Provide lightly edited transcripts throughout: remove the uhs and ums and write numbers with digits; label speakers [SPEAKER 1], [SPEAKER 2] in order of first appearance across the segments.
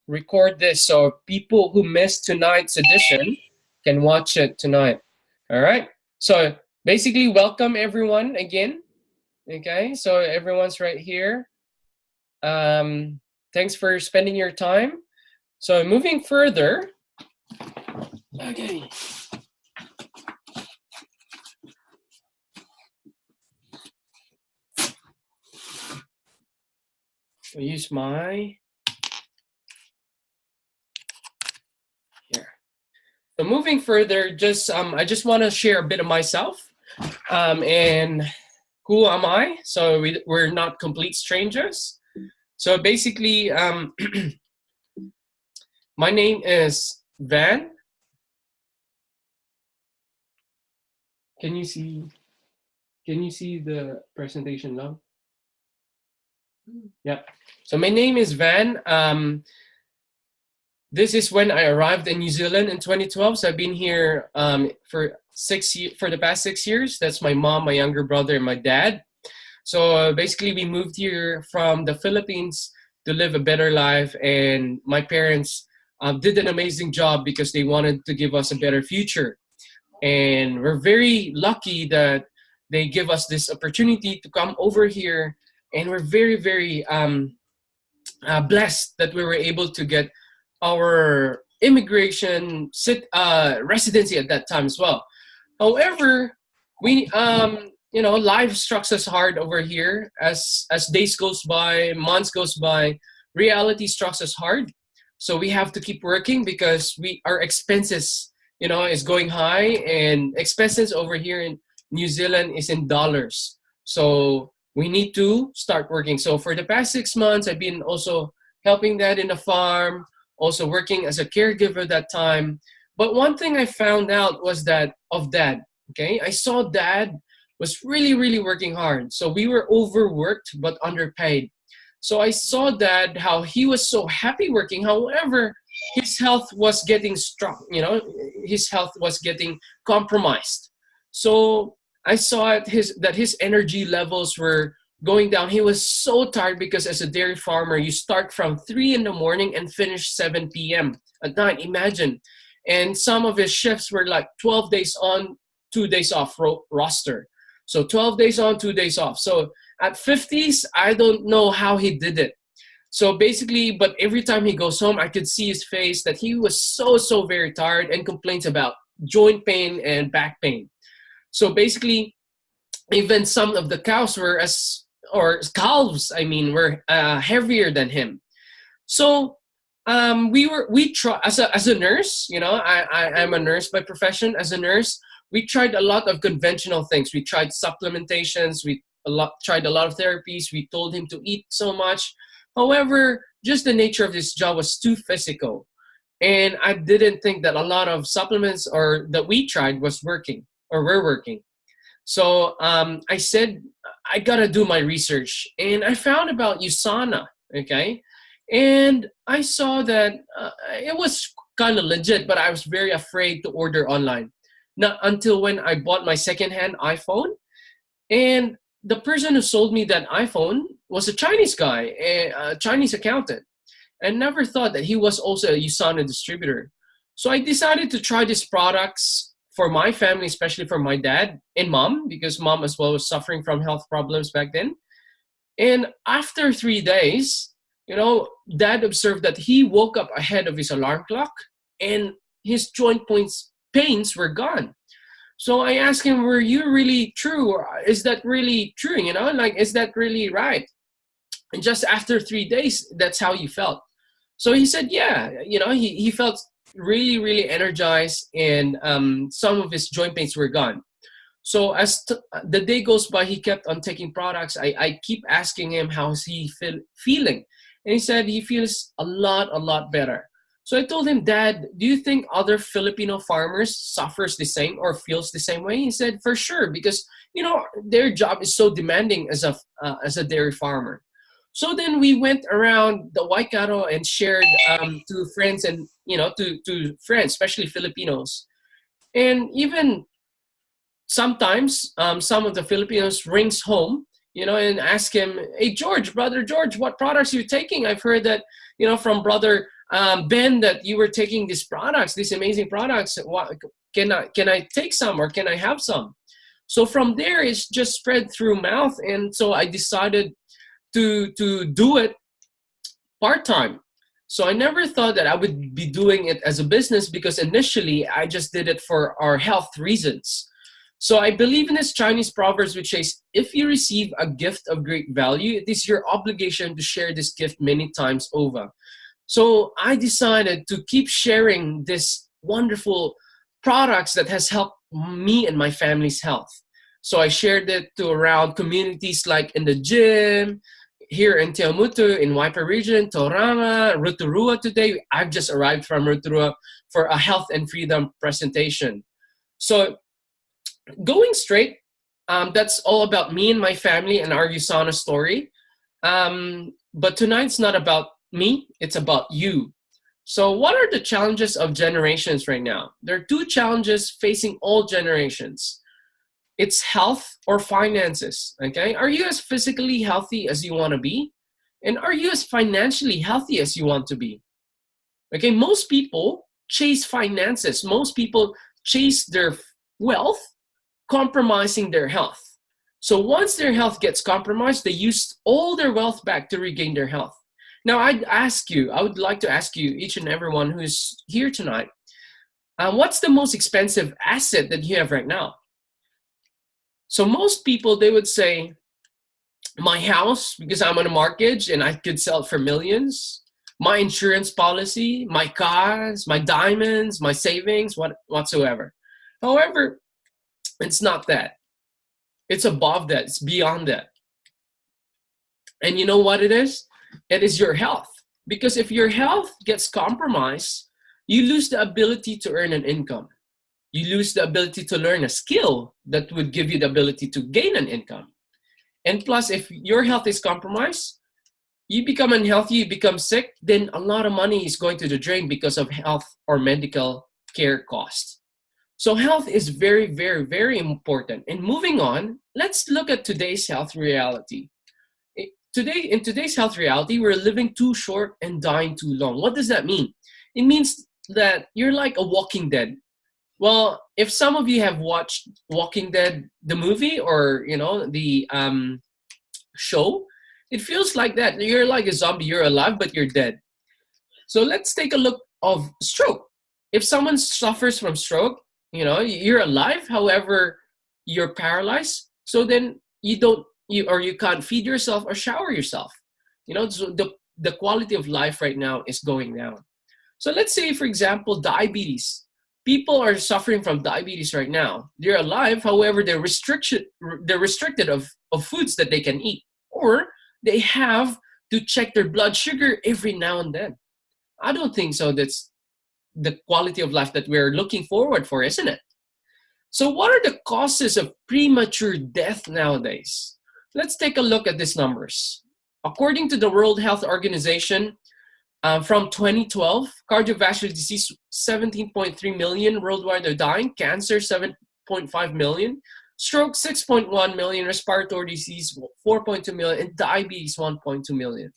[SPEAKER 1] record this so people who missed tonight's edition can watch it tonight. All right. So basically, welcome everyone again. Okay. So everyone's right here. Um, Thanks for spending your time. So moving further. Okay. I'll use my here. So moving further, just I just want to share a bit of myself, and who am I? So we're not complete strangers. So basically, my name is Van. Can you see? Can you see the presentation now? Yeah. So my name is Van. This is when I arrived in New Zealand in 2012. So I've been here for for the past 6 years. That's my mom, my younger brother, and my dad. So basically, we moved here from the Philippines to live a better life, and my parents did an amazing job because they wanted to give us a better future. And we're very lucky that they give us this opportunity to come over here, and we're very, very blessed that we were able to get our immigration residency at that time as well. However, we life strikes us hard over here as days goes by, months goes by, reality strikes us hard. So we have to keep working because we our expenses is going high, and expenses over here in New Zealand is in dollars. So we need to start working. So for the past 6 months, I've been also helping dad in the farm, also working as a caregiver that time. But one thing I found out was that of dad, okay, I saw dad was really, really working hard. So we were overworked but underpaid. So I saw dad how he was so happy working. However, his health was getting strong, his health was getting compromised. So I saw that his energy levels were going down. He was so tired because as a dairy farmer, you start from 3 in the morning and finish 7 p.m. at night. Imagine. And some of his shifts were like 12 days on, 2 days off roster. So 12 days on, 2 days off. So at 50s, I don't know how he did it. So basically, but every time he goes home, I could see his face that he was so very tired and complains about joint pain and back pain. So basically, even some of the cows were or calves, I mean, were heavier than him. So we try as a nurse, I'm a nurse by profession. As a nurse, we tried a lot of conventional things. We tried supplementations. Tried a lot of therapies. We told him to eat so much. However, just the nature of this job was too physical, and I didn't think that a lot of supplements or that we tried was working or were working. So I said, I gotta do my research, and I found about USANA, okay? And I saw that it was kind of legit, but I was very afraid to order online. Not until when I bought my secondhand iPhone, and the person who sold me that iPhone was a Chinese guy, a Chinese accountant, and never thought that he was also a USANA distributor. So I decided to try these products for my family, especially for my dad and mom, because mom as well was suffering from health problems back then. And after 3 days, dad observed that he woke up ahead of his alarm clock and his joint points pains were gone. So I asked him, were you really true? Or is that really true? Is that really right? And just after 3 days, that's how you felt. So he said, yeah, he felt really, really energized, and some of his joint pains were gone. So as the day goes by, he kept on taking products. I keep asking him how's he feeling, and he said he feels a lot better. So I told him, Dad, do you think other Filipino farmers suffers the same or feels the same way? He said, for sure, because their job is so demanding as a dairy farmer. So then we went around the Waikato and shared to friends and to friends, especially Filipinos, and even sometimes some of the Filipinos rings home, and ask him, hey, brother George, what products are you taking? I've heard that, from brother Ben, that you were taking these products, these amazing products. What, can I take some, or can I have some? So from there, it's just spread through mouth, and so I decided to do it part-time. So I never thought that I would be doing it as a business, because initially I just did it for our health reasons. So I believe in this Chinese proverb which says, if you receive a gift of great value, it is your obligation to share this gift many times over. So I decided to keep sharing this wonderful products that has helped me and my family's health. So I shared it to around communities like in the gym, here in Teomutu, in Waipa region, Torana, Rotorua today. I've just arrived from Rotorua for a health and freedom presentation. So going straight, that's all about me and my family and our USANA story. But tonight's not about me, it's about you. So what are the challenges of generations right now? There are two challenges facing all generations. It's health or finances, okay? Are you as physically healthy as you want to be? And are you as financially healthy as you want to be? Okay, most people chase finances. Most people chase their wealth, compromising their health. So once their health gets compromised, they use all their wealth back to regain their health. Now, I would like to ask you, each and everyone who's here tonight, what's the most expensive asset that you have right now? So most people, they would say, my house, because I'm on a mortgage and I could sell it for millions. My insurance policy, my cars, my diamonds, my savings, whatsoever. However, it's not that. It's above that. It's beyond that. And you know what it is? It is your health. Because if your health gets compromised, you lose the ability to earn an income. You lose the ability to learn a skill that would give you the ability to gain an income. And plus, if your health is compromised, you become unhealthy, you become sick, then a lot of money is going to the drain because of health or medical care costs. So health is very, very, very important. And moving on, let's look at today's health reality. In today's health reality, we're living too short and dying too long. What does that mean? It means that you're like a walking dead. Well, if some of you have watched Walking Dead, the movie, or the show, it feels like that. You're like a zombie. You're alive, but you're dead. So let's take a look of stroke. If someone suffers from stroke, you're alive. However, you're paralyzed. So then you can't feed yourself or shower yourself. So the quality of life right now is going down. So let's say, for example, diabetes. People are suffering from diabetes right now. They're alive, however, they're restricted of foods that they can eat, or they have to check their blood sugar every now and then. I don't think so. That's the quality of life that we're looking forward for, isn't it? So what are the causes of premature death nowadays? Let's take a look at these numbers. According to the World Health Organization, from 2012, cardiovascular disease, 17.3 million worldwide are dying, cancer, 7.5 million, stroke, 6.1 million, respiratory disease, 4.2 million, and diabetes, 1.2 million.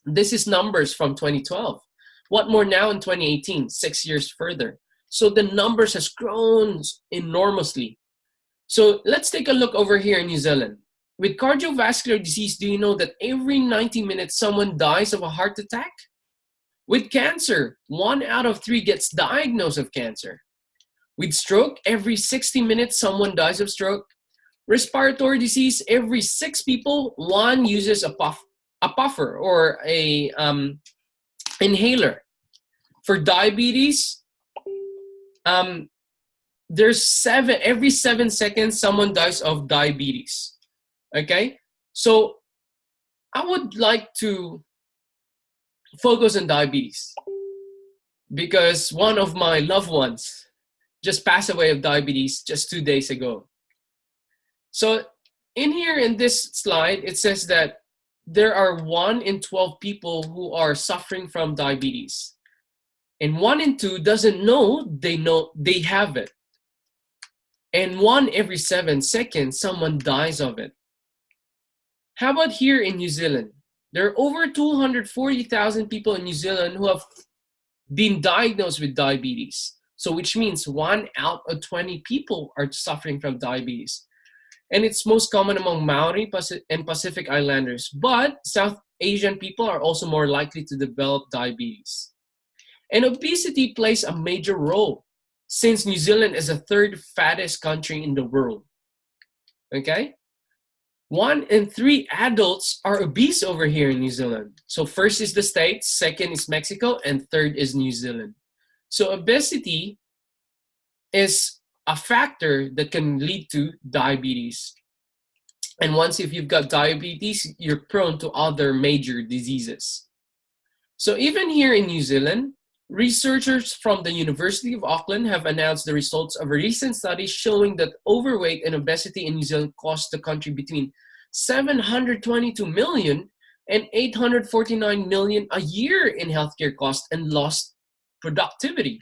[SPEAKER 1] This is numbers from 2012. What more now in 2018, 6 years further? So the numbers has grown enormously. So let's take a look over here in New Zealand. With cardiovascular disease, do you know that every 90 minutes someone dies of a heart attack? With cancer, 1 out of 3 gets diagnosed of cancer. With stroke, every 60 minutes someone dies of stroke. Respiratory disease, every 6 people, 1 uses a puffer or a inhaler. For diabetes, there's every 7 seconds someone dies of diabetes. Okay, so I would like to focus on diabetes because one of my loved ones just passed away of diabetes just 2 days ago. So in here in this slide, it says that there are 1 in 12 people who are suffering from diabetes, and 1 in 2 doesn't know they have it, and 1 every 7 seconds someone dies of it. How about here in New Zealand? There are over 240,000 people in New Zealand who have been diagnosed with diabetes. So which means 1 out of 20 people are suffering from diabetes. And it's most common among Maori and Pacific Islanders. But South Asian people are also more likely to develop diabetes. And obesity plays a major role since New Zealand is the third fattest country in the world. Okay? 1 in 3 adults are obese over here in New Zealand. So first is the States, second is Mexico, and third is New Zealand. So obesity is a factor that can lead to diabetes. And once if you've got diabetes, you're prone to other major diseases. So even here in New Zealand, researchers from the University of Auckland have announced the results of a recent study showing that overweight and obesity in New Zealand cost the country between 722 million and 849 million a year in healthcare costs and lost productivity.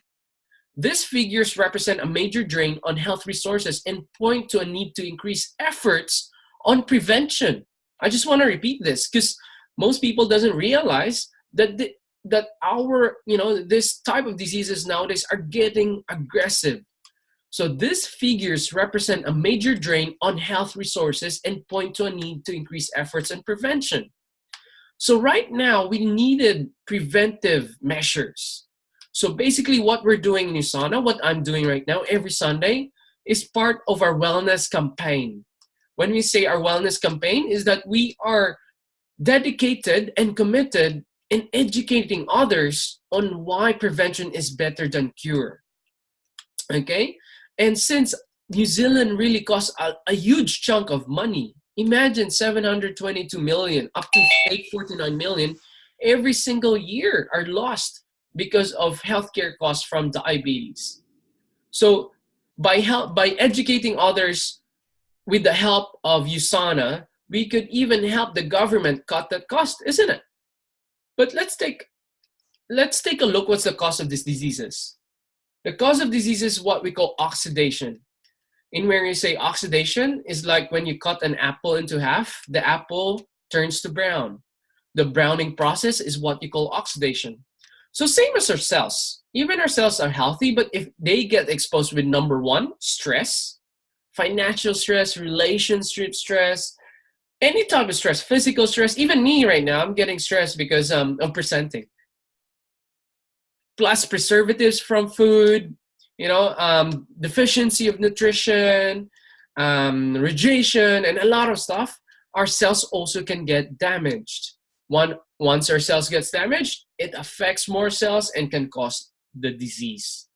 [SPEAKER 1] These figures represent a major drain on health resources and point to a need to increase efforts on prevention. I just want to repeat this because most people doesn't realize that that our, this type of diseases nowadays are getting aggressive. So these figures represent a major drain on health resources and point to a need to increase efforts on prevention. So right now, we needed preventive measures. So basically what we're doing in USANA, what I'm doing right now every Sunday, is part of our wellness campaign. When we say our wellness campaign is that we are dedicated and committed in educating others on why prevention is better than cure. Okay? And since New Zealand really costs a huge chunk of money, imagine 722 million up to 849 million every single year are lost because of healthcare costs from diabetes. So by educating others with the help of USANA, we could even help the government cut that cost, isn't it? But let's take a look what's the cause of these diseases. The cause of disease is what we call oxidation. And when you say oxidation, is like when you cut an apple into half, the apple turns to brown. The browning process is what you call oxidation. So same as our cells. Even our cells are healthy, but if they get exposed with number 1, stress, financial stress, relationship stress, any type of stress, physical stress, even me right now, I'm getting stressed because I'm presenting. Plus preservatives from food, deficiency of nutrition, radiation, and a lot of stuff, our cells also can get damaged. Once our cells gets damaged, it affects more cells and can cause the disease.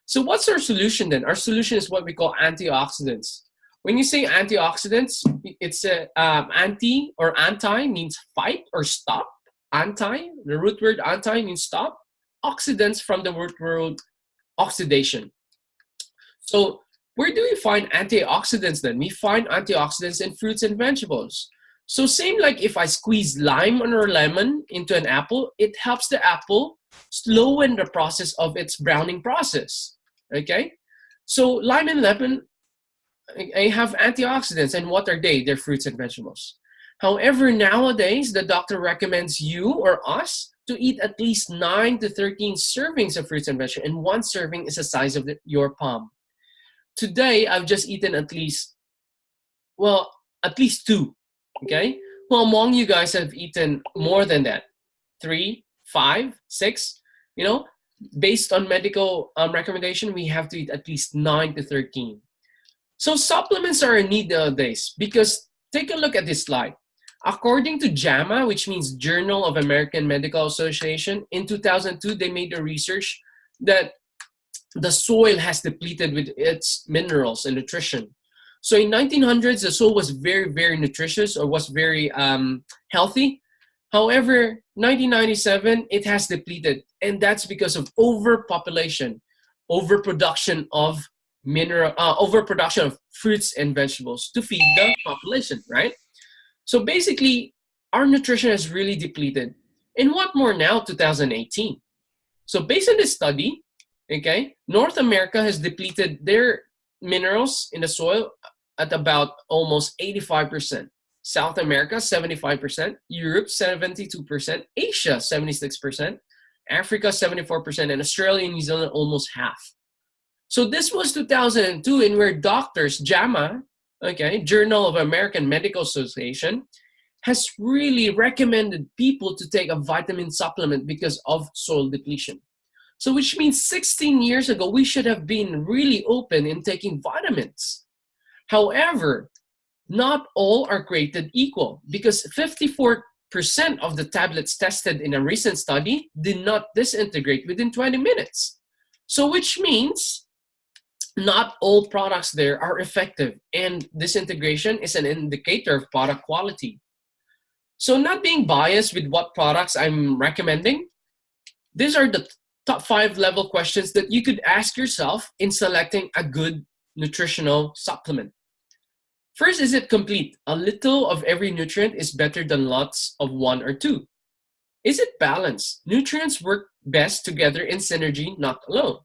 [SPEAKER 1] So what's our solution then? Our solution is what we call antioxidants. When you say antioxidants, it's anti means fight or stop. The root word anti means stop. Oxidants from the root word oxidation. So where do we find antioxidants then? We find antioxidants in fruits and vegetables. So same like if I squeeze lime or lemon into an apple, it helps the apple slowen the process of its browning process. Okay? So lime and lemon, I have antioxidants, and what are they? They're fruits and vegetables. However, nowadays, the doctor recommends you or us to eat at least 9 to 13 servings of fruits and vegetables, and 1 serving is the size of your palm. Today, I've just eaten at least 2, okay? Well, among you guys have eaten more than that, 3, 5, 6, based on medical recommendation, we have to eat at least 9 to 13. So supplements are in need nowadays because take a look at this slide. According to JAMA, which means Journal of American Medical Association, in 2002, they made a research that the soil has depleted with its minerals and nutrition. So in 1900s, the soil was very, very nutritious or was very healthy. However, 1997, it has depleted, and that's because of overpopulation, overproduction of overproduction of fruits and vegetables to feed the population, right? So basically, our nutrition has really depleted. And what more now, 2018? So based on this study, okay, North America has depleted their minerals in the soil at about almost 85%. South America, 75%. Europe, 72%. Asia, 76%. Africa 74%, and Australia and New Zealand almost half. So this was 2002, in where doctors, JAMA, okay, Journal of American Medical Association, has really recommended people to take a vitamin supplement because of soil depletion. So which means 16 years ago, we should have been really open in taking vitamins. However, not all are created equal, because 54% of the tablets tested in a recent study did not disintegrate within 20 minutes. So which means not all products there are effective, and disintegration is an indicator of product quality. So not being biased with what products I'm recommending, these are the top 5 level questions that you could ask yourself in selecting a good nutritional supplement. First, is it complete? A little of every nutrient is better than lots of one or two. Is it balanced? Nutrients work best together in synergy, not alone.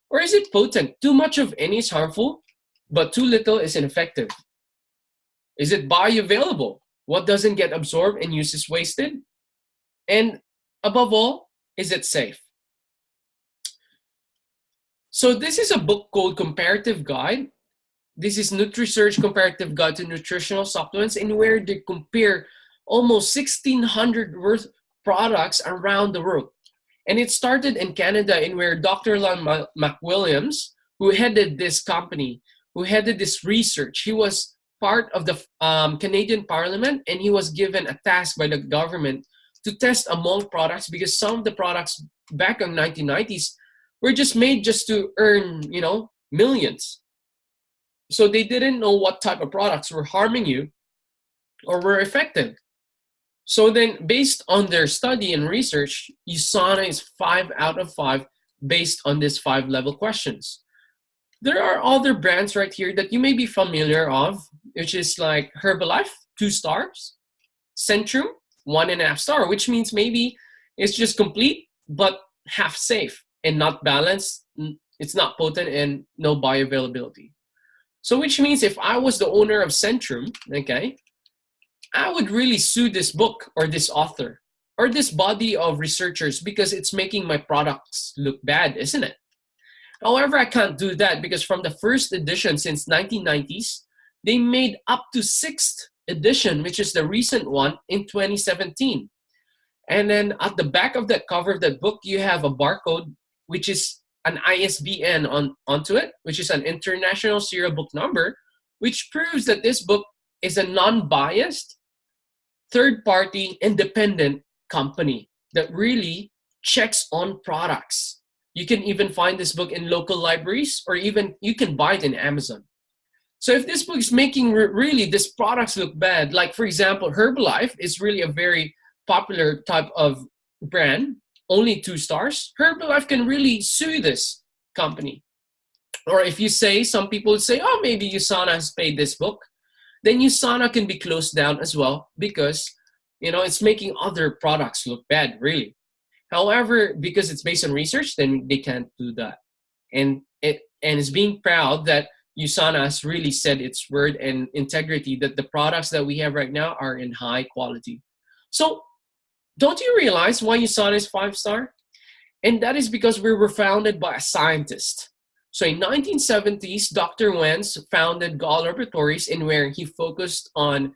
[SPEAKER 1] Or is it potent? Too much of any is harmful, but too little is ineffective. Is it bioavailable? What doesn't get absorbed and used is wasted? And above all, is it safe? So this is a book called Comparative Guide. This is NutriSearch Comparative Guide to Nutritional Supplements, in where they compare almost 1,600 worth products around the world. And it started in Canada, in where Dr. Lon McWilliams, who headed this company, who headed this research, he was part of the Canadian Parliament, and he was given a task by the government to test among products, because some of the products back in the 1990s were just made just to earn, millions. So they didn't know what type of products were harming you or were effective. So then, based on their study and research, USANA is 5 out of 5 based on these 5 level questions. There are other brands right here that you may be familiar of, which is like Herbalife, 2 stars, Centrum, 1.5 star, which means maybe it's just complete but half safe and not balanced. It's not potent and no bioavailability. So which means if I was the owner of Centrum, okay, I would really sue this book or this author or this body of researchers, because it's making my products look bad, isn't it? However, I can't do that, because from the first edition since 1990s, they made up to 6th edition, which is the recent one in 2017. And then at the back of that cover of that book, you have a barcode, which is an ISBN onto it, which is an international serial book number, which proves that this book is a non-biased, third-party, independent company that really checks on products. You can even find this book in local libraries, or even you can buy it in Amazon. So if this book is making really these products look bad, like for example, Herbalife is really a very popular type of brand, only 2 stars, Herbalife can really sue this company. Or if you say, some people would say, oh, maybe USANA has paid this book, then USANA can be closed down as well, because it's making other products look bad, really. However, because it's based on research, then they can't do that. And it's being proud that USANA has really said its word and integrity, that the products that we have right now are in high quality. So don't you realize why USANA is 5-star? And that is because we were founded by a scientist. So in 1970s, Dr. Wentz founded Gall Laboratories, in where he focused on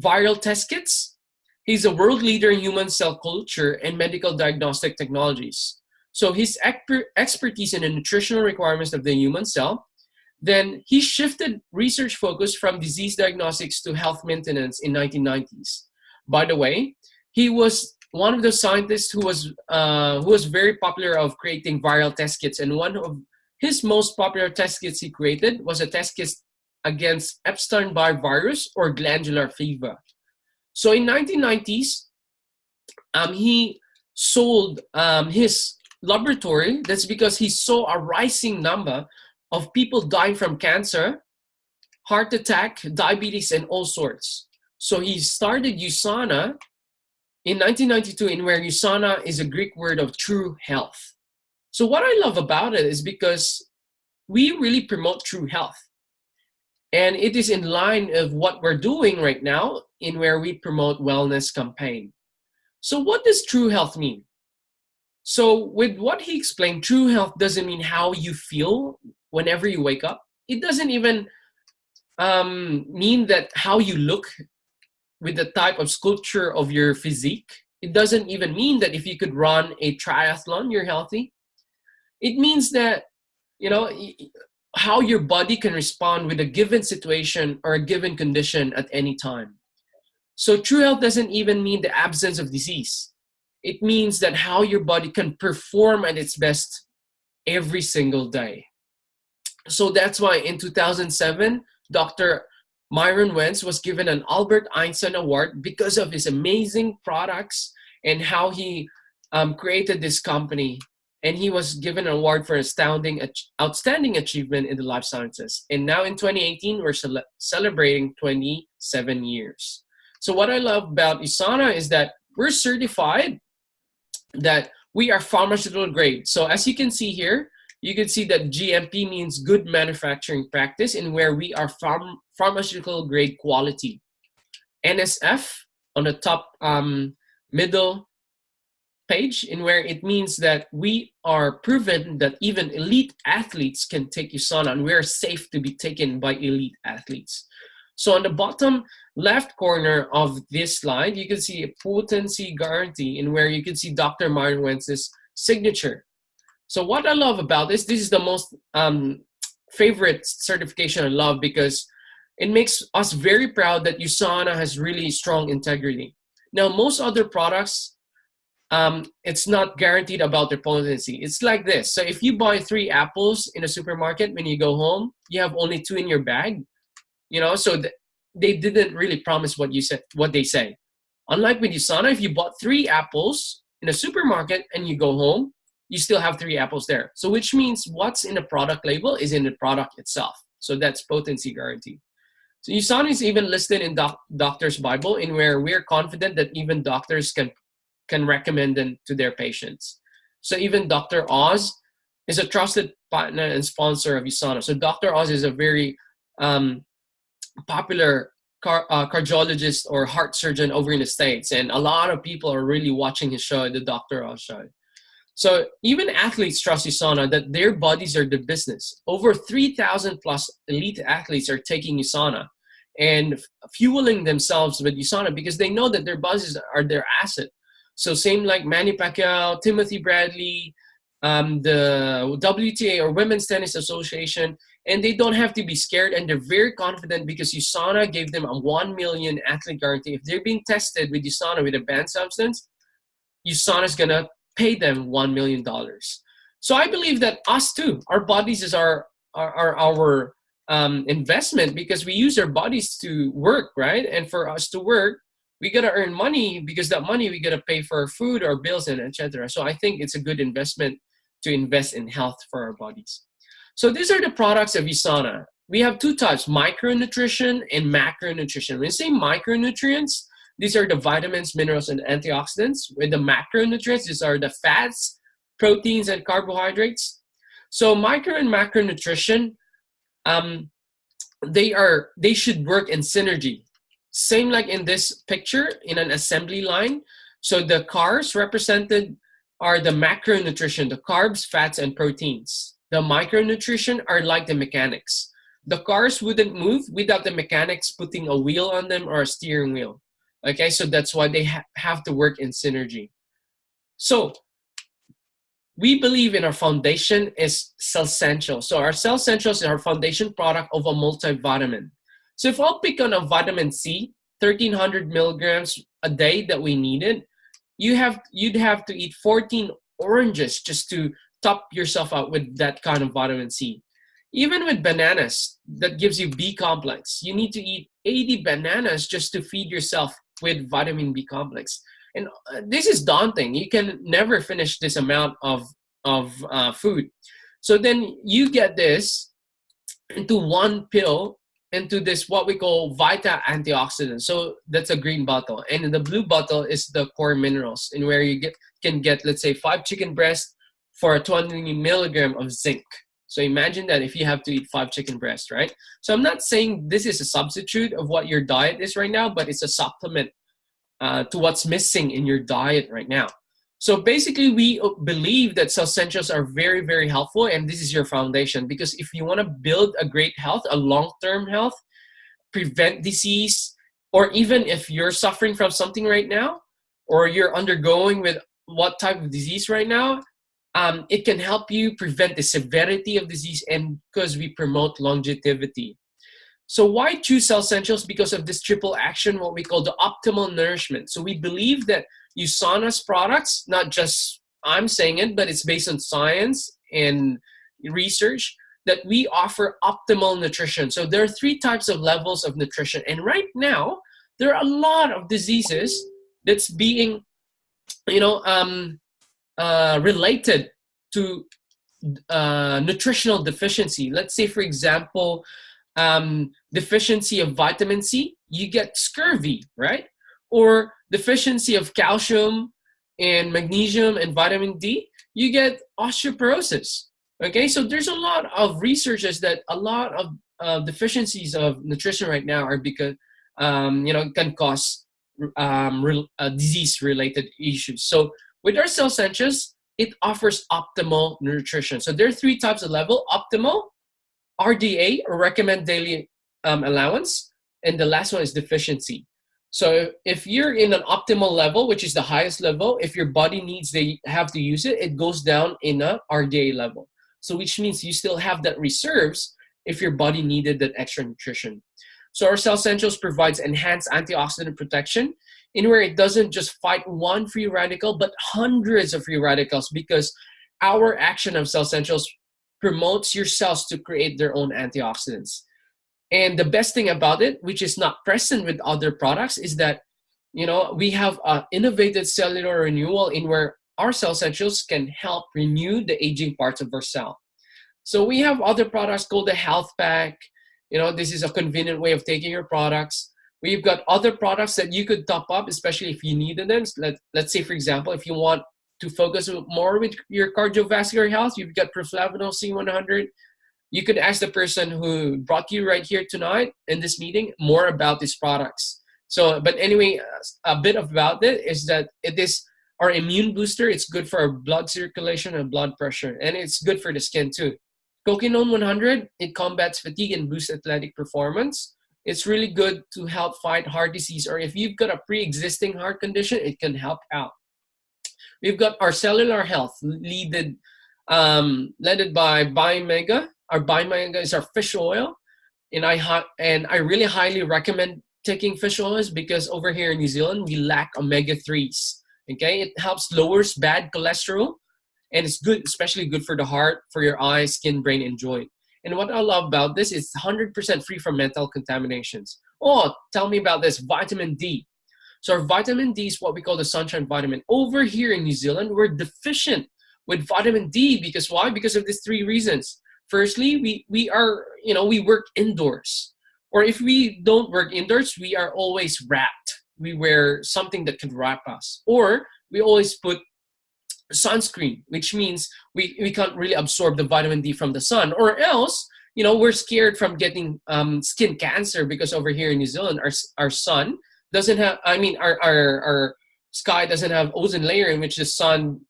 [SPEAKER 1] viral test kits. He's a world leader in human cell culture and medical diagnostic technologies. So his expertise in the nutritional requirements of the human cell, then he shifted research focus from disease diagnostics to health maintenance in 1990s. By the way, he was one of the scientists who was very popular of creating viral test kits, and one of his most popular test kits he created was a test kit against Epstein-Barr virus or glandular fever. So in 1990s, he sold his laboratory. That's because he saw a rising number of people dying from cancer, heart attack, diabetes, and all sorts. So he started USANA in 1992, in where USANA is a Greek word of true health. So what I love about it is because we really promote true health. And it is in line of what we're doing right now, in where we promote wellness campaign. So what does true health mean? So with what he explained, true health doesn't mean how you feel whenever you wake up. It doesn't even mean that how you look with the type of sculpture of your physique. It doesn't even mean that if you could run a triathlon, you're healthy. It means that, you know, how your body can respond with a given situation or a given condition at any time. So true health doesn't even mean the absence of disease. It means that how your body can perform at its best every single day. So that's why in 2007, Dr. Myron Wentz was given an Albert Einstein Award because of his amazing products and how he created this company. And he was given an award for outstanding achievement in the life sciences. And now in 2018, we're celebrating 27 years. So what I love about USANA is that we're certified that we are pharmaceutical grade. So as you can see here, you can see that GMP means good manufacturing practice, and where we are pharmaceutical grade quality. NSF on the top middle page, in where it means that we are proven that even elite athletes can take USANA, and we are safe to be taken by elite athletes. So on the bottom left corner of this slide, you can see a potency guarantee, in where you can see Dr. Myron Wentz's signature. So what I love about this is the most favorite certification I love, because it makes us very proud that USANA has really strong integrity. Now, most other products, it's not guaranteed about their potency. It's like this. So if you buy 3 apples in a supermarket, when you go home, you have only 2 in your bag. You know, so they didn't really promise what they say. Unlike with USANA, if you bought 3 apples in a supermarket and you go home, you still have 3 apples there. So which means what's in the product label is in the product itself. So that's potency guarantee. So USANA is even listed in Doctor's Bible, in where we're confident that even doctors can recommend them to their patients. So even Dr. Oz is a trusted partner and sponsor of USANA. So Dr. Oz is a very popular cardiologist or heart surgeon over in the States, and a lot of people are really watching his show, the Dr. Oz show. So even athletes trust USANA that their bodies are the business. Over 3,000 plus elite athletes are taking USANA and fueling themselves with USANA because they know that their bodies are their asset. So same like Manny Pacquiao, Timothy Bradley, the WTA or Women's Tennis Association, and they don't have to be scared, and they're very confident because USANA gave them a 1 million athlete guarantee. If they're being tested with USANA with a banned substance, USANA is gonna pay them $1 million. So I believe that us too, our bodies is our investment, because we use our bodies to work, right? And for us to work, we gotta earn money, because that money we gotta pay for our food, our bills, and etc. So I think it's a good investment to invest in health for our bodies. So these are the products of USANA. We have 2 types, micronutrition and macronutrition. When you say micronutrients, these are the vitamins, minerals, and antioxidants. With the macronutrients, these are the fats, proteins, and carbohydrates. So micro and macronutrition, they should work in synergy. Same like in this picture, in an assembly line. So the cars represented are the macronutrition, the carbs, fats, and proteins. The micronutrition are like the mechanics. The cars wouldn't move without the mechanics putting a wheel on them or a steering wheel. Okay, so that's why they have to work in synergy. So we believe in our foundation is Cellsential. So our Cellsential is our foundation product of a multivitamin. So if I'll pick on a vitamin C, 1,300 milligrams a day that we needed, you'd have to eat 14 oranges just to top yourself out with that kind of vitamin C. Even with bananas, that gives you B complex. You need to eat 80 bananas just to feed yourself with vitamin B complex. And this is daunting. You can never finish this amount of food. So then you get this into one pill, into this what we call Vita antioxidant. So that's a green bottle. And in the blue bottle is the core minerals, in where you can get, let's say, 5 chicken breasts for a 20 milligram of zinc. So imagine that if you have to eat 5 chicken breasts, right? So I'm not saying this is a substitute of what your diet is right now, but it's a supplement to what's missing in your diet right now. So basically, we believe that cell essentials are very, very helpful, and this is your foundation. Because if you want to build a great health, a long-term health, prevent disease, or even if you're suffering from something right now, or you're undergoing with what type of disease right now, it can help you prevent the severity of disease, and because we promote longevity. So why choose cell essentials? Because of this triple action, what we call the optimal nourishment. So we believe that USANA's products, not just I'm saying it, but it's based on science and research, that we offer optimal nutrition. So there are three types of levels of nutrition. And right now, there are a lot of diseases that's being, you know, related to nutritional deficiency. Let's say, for example, deficiency of vitamin C, you get scurvy, right? Or deficiency of calcium and magnesium and vitamin D, you get osteoporosis. Okay, so there's a lot of researches that a lot of deficiencies of nutrition right now are because can cause disease-related issues. So with our cell essentials, it offers optimal nutrition. So there are three types of level: optimal, RDA, or recommend daily allowance, and the last one is deficiency. So if you're in an optimal level, which is the highest level, if your body needs, they have to use it, it goes down in a RDA level. So which means you still have that reserves if your body needed that extra nutrition. So our Cell Essentials provides enhanced antioxidant protection, in where it doesn't just fight one free radical, but hundreds of free radicals, because our action of Cell Essentials promotes your cells to create their own antioxidants. And the best thing about it, which is not present with other products, is that we have an innovative cellular renewal, in where our Cell Essentials can help renew the aging parts of our cell. So we have other products called the Health Pack. This is a convenient way of taking your products. We've got other products that you could top up, especially if you needed them. Let's say, for example, if you want to focus more with your cardiovascular health, you've got Proflavanol C100. You could ask the person who brought you right here tonight in this meeting more about these products. So, but anyway, a bit about it is that it is our immune booster. It's good for our blood circulation and blood pressure, and it's good for the skin too. Coquinone 100, it combats fatigue and boosts athletic performance. It's really good to help fight heart disease, or if you've got a pre-existing heart condition, it can help out. We've got our cellular health, led by Biomega. Our Biomega is our fish oil, and I really highly recommend taking fish oils, because over here in New Zealand we lack omega-3s. Okay, it helps lowers bad cholesterol, and it's good, especially good for the heart, for your eyes, skin, brain, and joint. And what I love about this is 100% free from metal contaminations. Oh, tell me about this, vitamin D. So our vitamin D is what we call the sunshine vitamin. Over here in New Zealand, we're deficient with vitamin D. Because why? Because of these three reasons. Firstly, we work indoors. Or if we don't work indoors, we are always wrapped. We wear something that could wrap us. Or we always put sunscreen, which means we can't really absorb the vitamin D from the sun. Or else, we're scared from getting skin cancer, because over here in New Zealand, our sun doesn't have, our sky doesn't have ozone layer, in which the sun,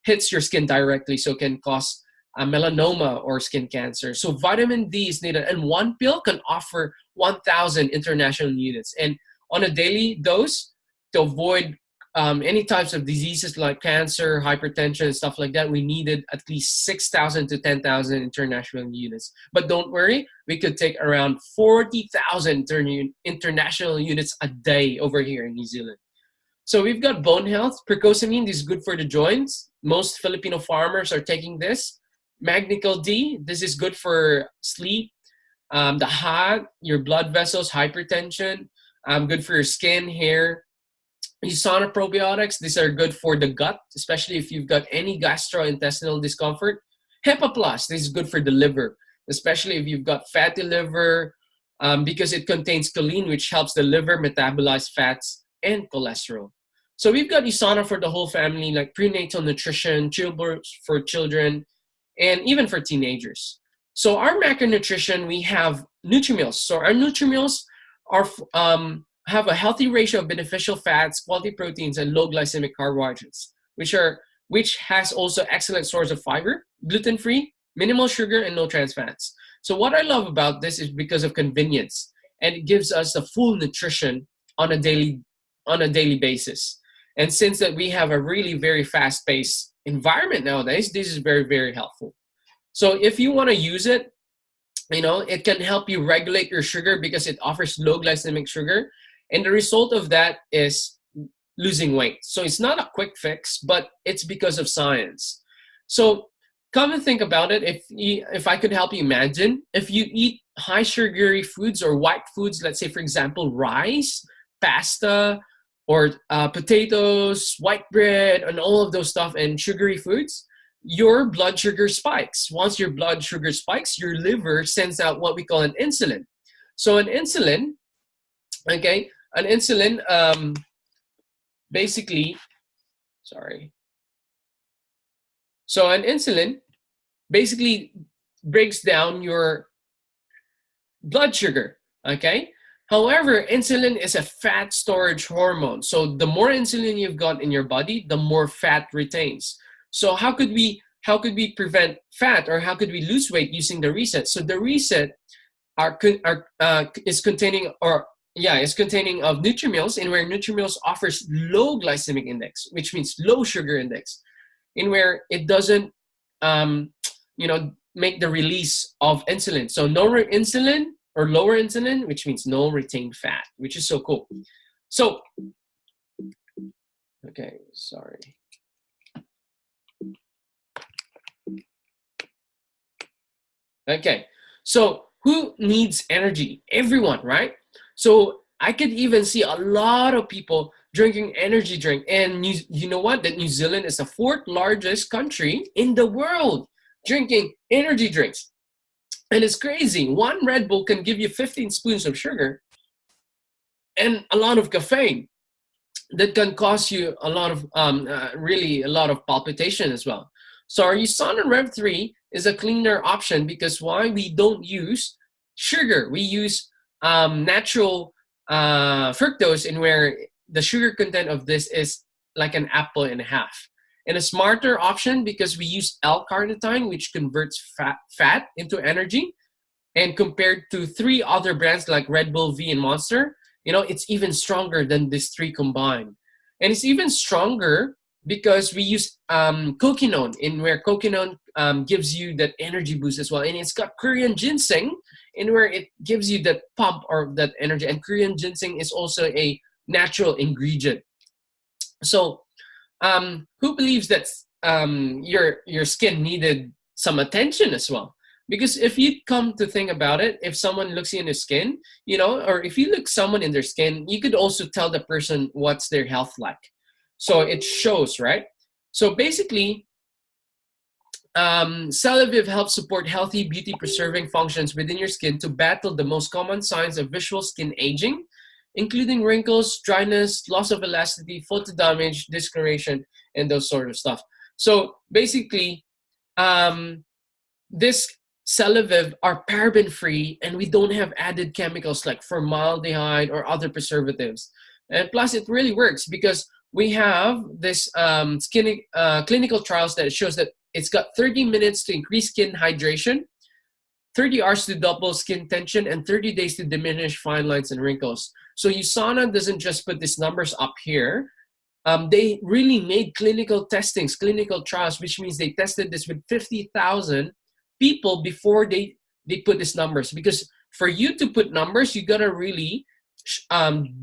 [SPEAKER 1] hits your skin directly, so it can cause melanoma or skin cancer. So vitamin D is needed, and one pill can offer 1,000 international units. And on a daily dose, to avoid any types of diseases like cancer, hypertension, and stuff like that, we needed at least 6,000 to 10,000 international units. But don't worry, we could take around 40,000 international units a day over here in New Zealand. So we've got bone health. Percosamine is good for the joints. Most Filipino farmers are taking this. Magnicol D, this is good for sleep, the heart, your blood vessels, hypertension, good for your skin, hair. USANA probiotics, these are good for the gut, especially if you've got any gastrointestinal discomfort. HEPA Plus, this is good for the liver, especially if you've got fatty liver, because it contains choline, which helps the liver metabolize fats and cholesterol. So we've got USANA for the whole family, like prenatal nutrition, childbirth for children, and even for teenagers. So our macronutrition, we have NutriMeals. So our NutriMeals are have a healthy ratio of beneficial fats, quality proteins, and low glycemic carbohydrates, which has also excellent source of fiber, gluten-free, minimal sugar, and no trans fats. So what I love about this is because of convenience, and it gives us the full nutrition on a daily basis. And since that we have a really very fast-paced environment nowadays, this is very, very helpful. So if you want to use it, it can help you regulate your sugar because it offers low glycemic sugar. And the result of that is losing weight. So it's not a quick fix, but it's because of science. So come and think about it. If I could help you imagine, if you eat high sugary foods or white foods, let's say, for example, rice, pasta, or potatoes, white bread, and all of those stuff and sugary foods, your blood sugar spikes. Once your blood sugar spikes, your liver sends out what we call an insulin. So an insulin, basically, so an insulin basically breaks down your blood sugar, okay? However, insulin is a fat storage hormone. So the more insulin you've got in your body, the more fat retains. So how could we prevent fat, or how could we lose weight using the reset? So the reset is containing of Nutrimills, in where Nutrimills offers low glycemic index, which means low sugar index, in where it doesn't make the release of insulin. So no insulin or lower insulin, which means no retained fat, which is so cool. So, so who needs energy? Everyone, right? So I could even see a lot of people drinking energy drink. And you know what? That New Zealand is the 4th largest country in the world drinking energy drinks. And it's crazy. One Red Bull can give you 15 spoons of sugar and a lot of caffeine that can cause you a lot of really a lot of palpitation as well. So our USANA Rev 3 is a cleaner option because why? We don't use sugar. We use natural fructose, in where the sugar content of this is like an apple and a half. And a smarter option because we use L-carnitine, which converts fat into energy. And compared to 3 other brands like Red Bull, V, and Monster, it's even stronger than these 3 combined. And it's even stronger because we use coquinone, in where coquinone gives you that energy boost as well. And it's got Korean ginseng, in where it gives you that pump or that energy. And Korean ginseng is also a natural ingredient. So who believes that your skin needed some attention as well? Because if you come to think about it, if someone looks in their skin, or if you look someone in their skin, you could also tell the person what's their health like. So it shows, right? So basically, Cellular helps support healthy beauty-preserving functions within your skin to battle the most common signs of visual skin aging, including wrinkles, dryness, loss of elasticity, photo damage, discoloration, and those sort of stuff. So basically, this Cellular are paraben-free, and we don't have added chemicals like formaldehyde or other preservatives. And plus, it really works because we have this clinical trials that shows that it's got 30 minutes to increase skin hydration, 30 hours to double skin tension, and 30 days to diminish fine lines and wrinkles. So USANA doesn't just put these numbers up here. They really made clinical testings, clinical trials, which means they tested this with 50,000 people before they put these numbers. Because for you to put numbers, you gotta really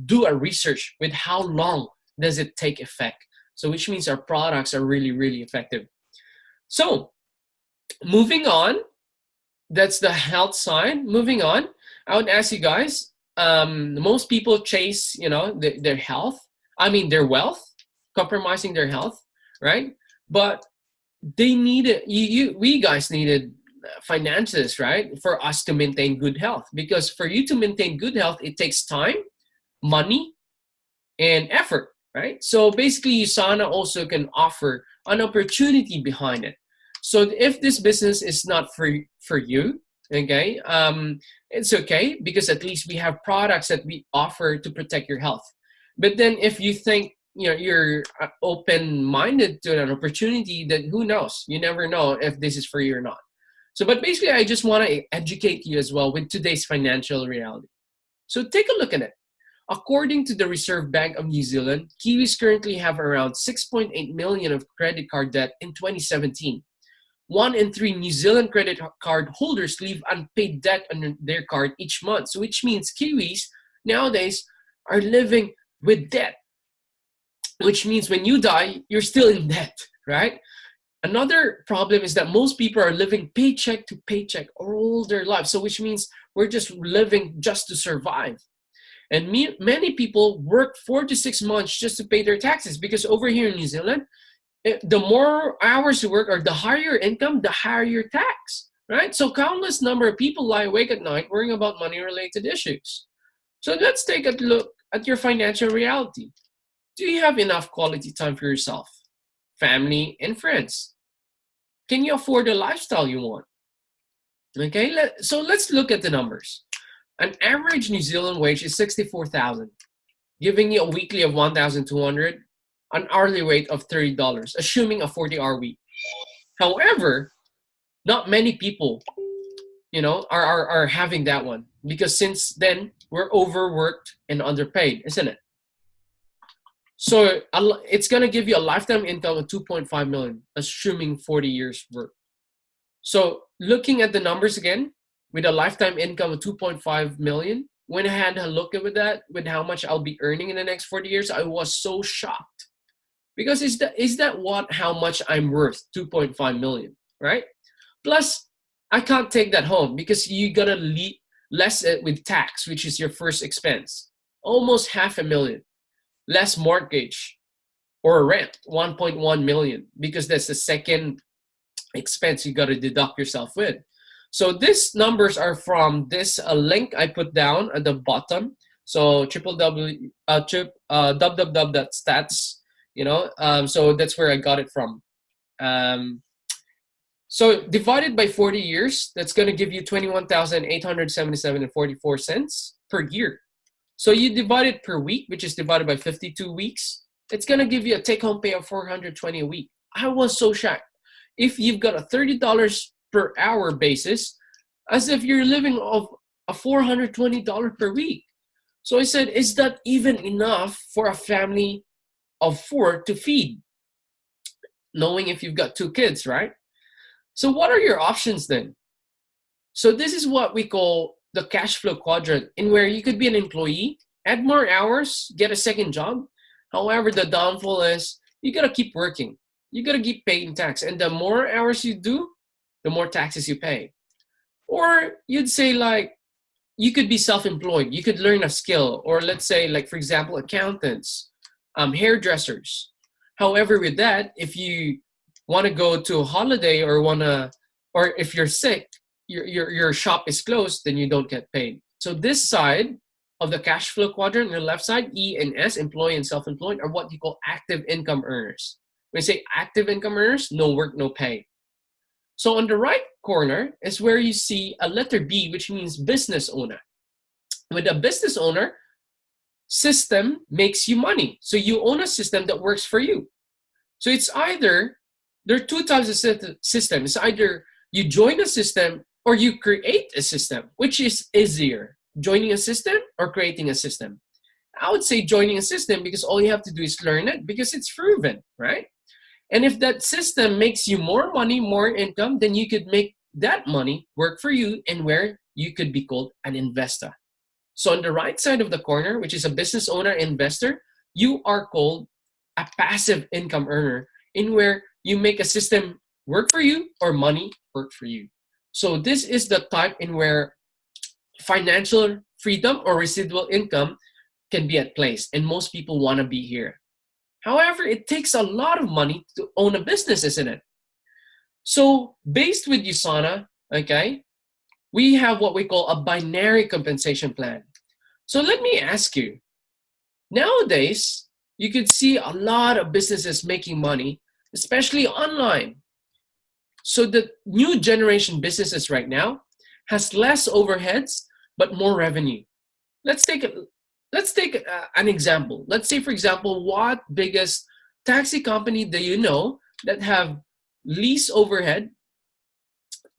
[SPEAKER 1] do a research with how long does it take effect. So which means our products are really, really effective. So moving on, that's the health side. Moving on, I would ask you guys, most people chase, their health, their wealth, compromising their health, right? But they needed, we guys needed finances, right? For us to maintain good health. Because for you to maintain good health, it takes time, money, and effort, right? So basically, USANA also can offer an opportunity behind it. So if this business is not for you, Okay, it's okay because at least we have products that we offer to protect your health. But then if you think you're open-minded to an opportunity, then who knows? You never know if this is for you or not. So, but basically, I just want to educate you as well with today's financial reality. So take a look at it. According to the Reserve Bank of New Zealand, Kiwis currently have around 6.8 million of credit card debt in 2017. 1 in 3 New Zealand credit card holders leave unpaid debt on their card each month. So which means Kiwis nowadays are living with debt, which means when you die, you're still in debt, right? Another problem is that most people are living paycheck to paycheck all their lives. So which means we're just living just to survive. And many people work 4 to 6 months just to pay their taxes because over here in New Zealand, the more hours you work or the higher your income, the higher your tax, right? So countless number of people lie awake at night worrying about money-related issues. So let's take a look at your financial reality. Do you have enough quality time for yourself, family, and friends? Can you afford the lifestyle you want? Okay, so let's look at the numbers. An average New Zealand wage is 64,000, giving you a weekly of 1,200, an hourly rate of $30, assuming a 40-hour week. However, not many people, are having that one because since then we're overworked and underpaid, isn't it? So it's going to give you a lifetime income of 2.5 million, assuming 40 years work. So looking at the numbers again, with a lifetime income of 2.5 million, when I had a look at that, with how much I'll be earning in the next 40 years, I was so shocked. Because is that how much I'm worth? 2.5 million, right? Plus, I can't take that home because you gotta less it with tax, which is your first expense. Almost 500,000. Less mortgage or rent, 1.1 million, because that's the second expense you gotta deduct yourself with. So these numbers are from this link I put down at the bottom. So www.stats. So that's where I got it from. So divided by 40 years, that's going to give you 21,877.44 per year. So you divide it per week, which is divided by 52 weeks. It's going to give you a take-home pay of $420 a week. I was so shocked. If you've got a $30 per hour basis, as if you're living off a $420 per week. So I said, is that even enough for a family of 4 to feed? Knowing if you've got 2 kids, right? So what are your options then? So this is what we call the cash flow quadrant, in where you could be an employee, add more hours, get a second job. However, the downfall is you got to keep working. You got to keep paying tax. And the more hours you do, the more taxes you pay. Or you'd say like, you could be self-employed. You could learn a skill. Or let's say like, for example, accountants, hairdressers. However, with that, if you want to go to a holiday or if you're sick, your shop is closed, then you don't get paid. So this side of the cash flow quadrant, on the left side, E and S, employee and self-employed, are what you call active income earners. When I say active income earners, no work, no pay. So on the right corner is where you see a letter B, which means business owner. With a business owner, system makes you money. So you own a system that works for you. So it's either, there are 2 types of system. It's either you join a system or you create a system. Which is easier, joining a system or creating a system? I would say joining a system, because all you have to do is learn it, because it's proven, right? And if that system makes you more money, more income, then you could make that money work for you, and where you could be called an investor. So on the right side of the corner, which is a business owner investor, you are called a passive income earner, in where you make a system work for you or money work for you. So this is the type in where financial freedom or residual income can be at place, and most people want to be here. However, it takes a lot of money to own a business, isn't it? So based with USANA, okay, we have what we call a binary compensation plan. So let me ask you, nowadays, you could see a lot of businesses making money, especially online. So the new generation businesses right now has less overheads but more revenue. Let's take an example. Let's say, for example, what biggest taxi company do you know that have least overhead,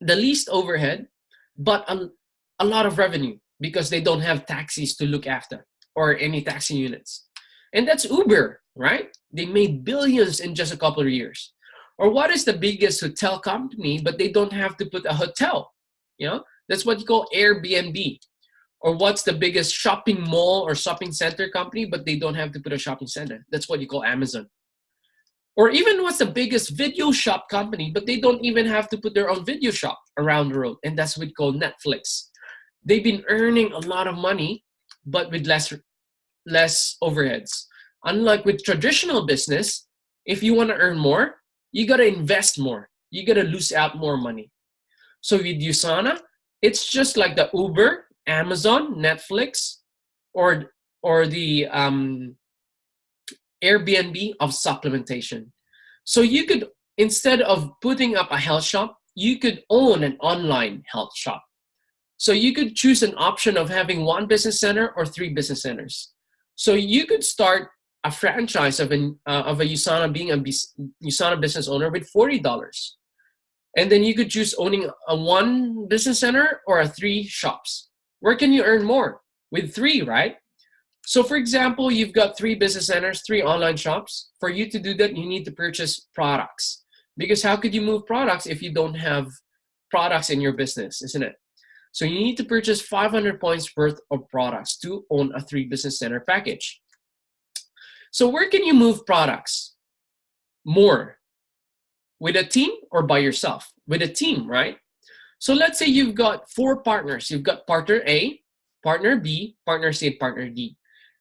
[SPEAKER 1] the least overhead, but a lot of revenue because they don't have taxis to look after or any taxi units. And that's Uber, right? They made billions in just a couple of years. Or what is the biggest hotel company, but they don't have to put a hotel? You know, that's what you call Airbnb. Or what's the biggest shopping mall or shopping center company, but they don't have to put a shopping center? That's what you call Amazon. Or even what's the biggest video shop company, but they don't even have to put their own video shop around the world, and that's what we call Netflix. They've been earning a lot of money, but with less overheads. Unlike with traditional business, if you want to earn more, you got to invest more. You got to lose out more money. So with USANA, it's just like the Uber, Amazon, Netflix, or the Airbnb of supplementation. So you could, instead of putting up a health shop, you could own an online health shop. So you could choose an option of having one business center or 3 business centers. So you could start a franchise of a USANA, being a USANA business owner with $40. And then you could choose owning a 1 business center or a 3 shops. Where can you earn more? With 3, right? So for example, you've got 3 business centers, 3 online shops. For you to do that, you need to purchase products. Because how could you move products if you don't have products in your business, isn't it? So you need to purchase 500 points worth of products to own a 3 business center package. So where can you move products more? With a team or by yourself? With a team, right? So let's say you've got 4 partners. You've got partner A, partner B, partner C, and partner D.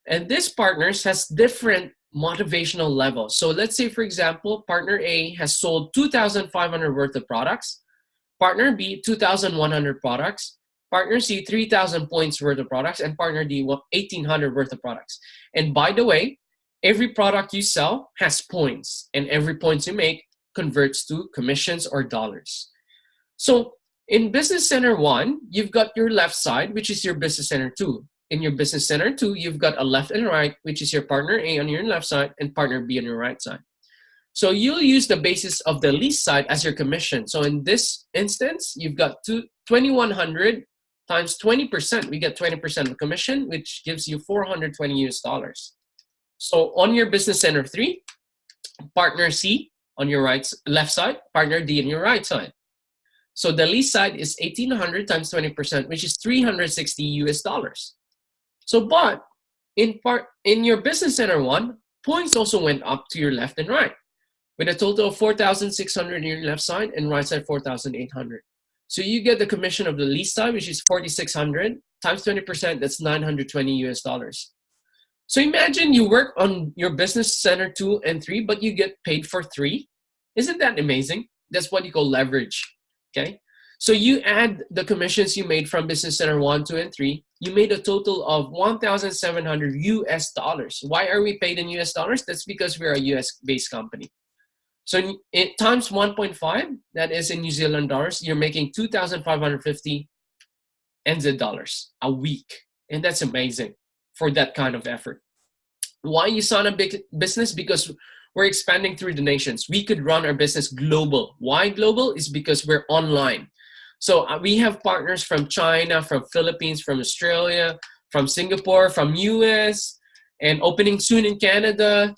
[SPEAKER 1] And this partners has different motivational levels. So let's say, for example, partner A has sold 2,500 worth of products, partner B 2,100 products, partner C 3,000 points worth of products, and partner D 1,800 worth of products. And by the way, every product you sell has points, and every points you make converts to commissions or dollars. So in Business Center 1, you've got your left side, which is your Business Center 2. In your Business Center 2, you've got a left and right, which is your partner A on your left side and partner B on your right side. So you'll use the basis of the least side as your commission. So in this instance, you've got 2,100 times 20%. We get 20% of commission, which gives you $420 US. So on your Business Center 3, partner C on your left side, partner D on your right side. So the least side is 1,800 times 20%, which is $360 US. So, but in your Business Center 1, points also went up to your left and right, with a total of 4,600 on your left side and right side 4,800. So you get the commission of the least side, which is 4,600 times 20%. That's $920 US. So imagine you work on your Business Center 2 and 3, but you get paid for 3. Isn't that amazing? That's what you call leverage. Okay. So you add the commissions you made from Business Center 1, 2, and 3. You made a total of 1,700 US. Why are we paid in US dollars? That's because we're a US-based company. So it times 1.5, that is in New Zealand dollars, you're making 2,550 NZ dollars a week. And that's amazing for that kind of effort. Why USANA big business? Because we're expanding through the nations. We could run our business global. Why global? Is because we're online. So we have partners from China, from Philippines, from Australia, from Singapore, from US, and opening soon in Canada.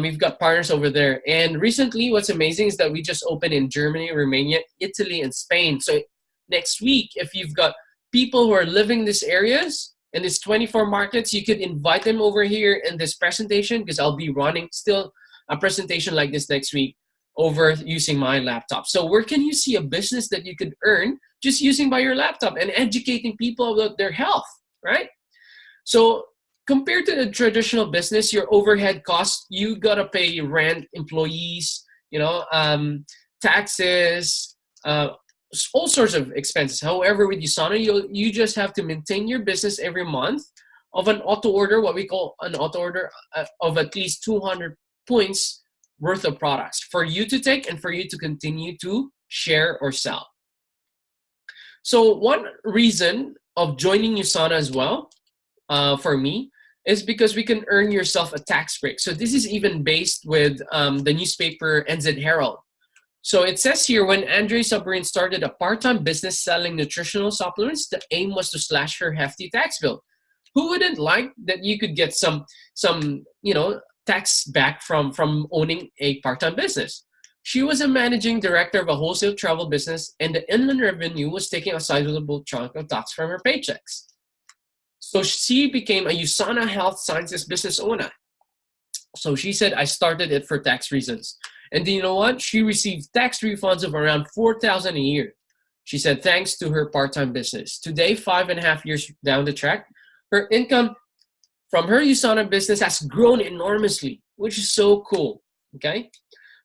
[SPEAKER 1] We've got partners over there. And recently, what's amazing is that we just opened in Germany, Romania, Italy, and Spain. So next week, if you've got people who are living in these areas, in these 24 markets, you could invite them over here in this presentation, because I'll be running still a presentation like this next week over using my laptop. So where can you see a business that you could earn just using by your laptop and educating people about their health, right? So compared to the traditional business, your overhead costs, you gotta pay rent, employees, taxes, all sorts of expenses. However, with USANA, you just have to maintain your business every month of an auto order, what we call an auto order of at least 200 points worth of products for you to take and for you to continue to share or sell. So one reason of joining USANA as well, for me, is because we can earn yourself a tax break. So this is even based with the newspaper NZ Herald. So it says here, when Andre Sabarin started a part-time business selling nutritional supplements, the aim was to slash her hefty tax bill. Who wouldn't like that you could get some tax back from owning a part-time business? She was a managing director of a wholesale travel business, and the inland revenue was taking a sizable chunk of tax from her paychecks. So she became a USANA Health Sciences business owner. So she said, I started it for tax reasons. And do you know what? She received tax refunds of around $4,000 a year. She said, thanks to her part-time business. Today, 5.5 years down the track, her income from her USANA business has grown enormously, which is so cool. Okay.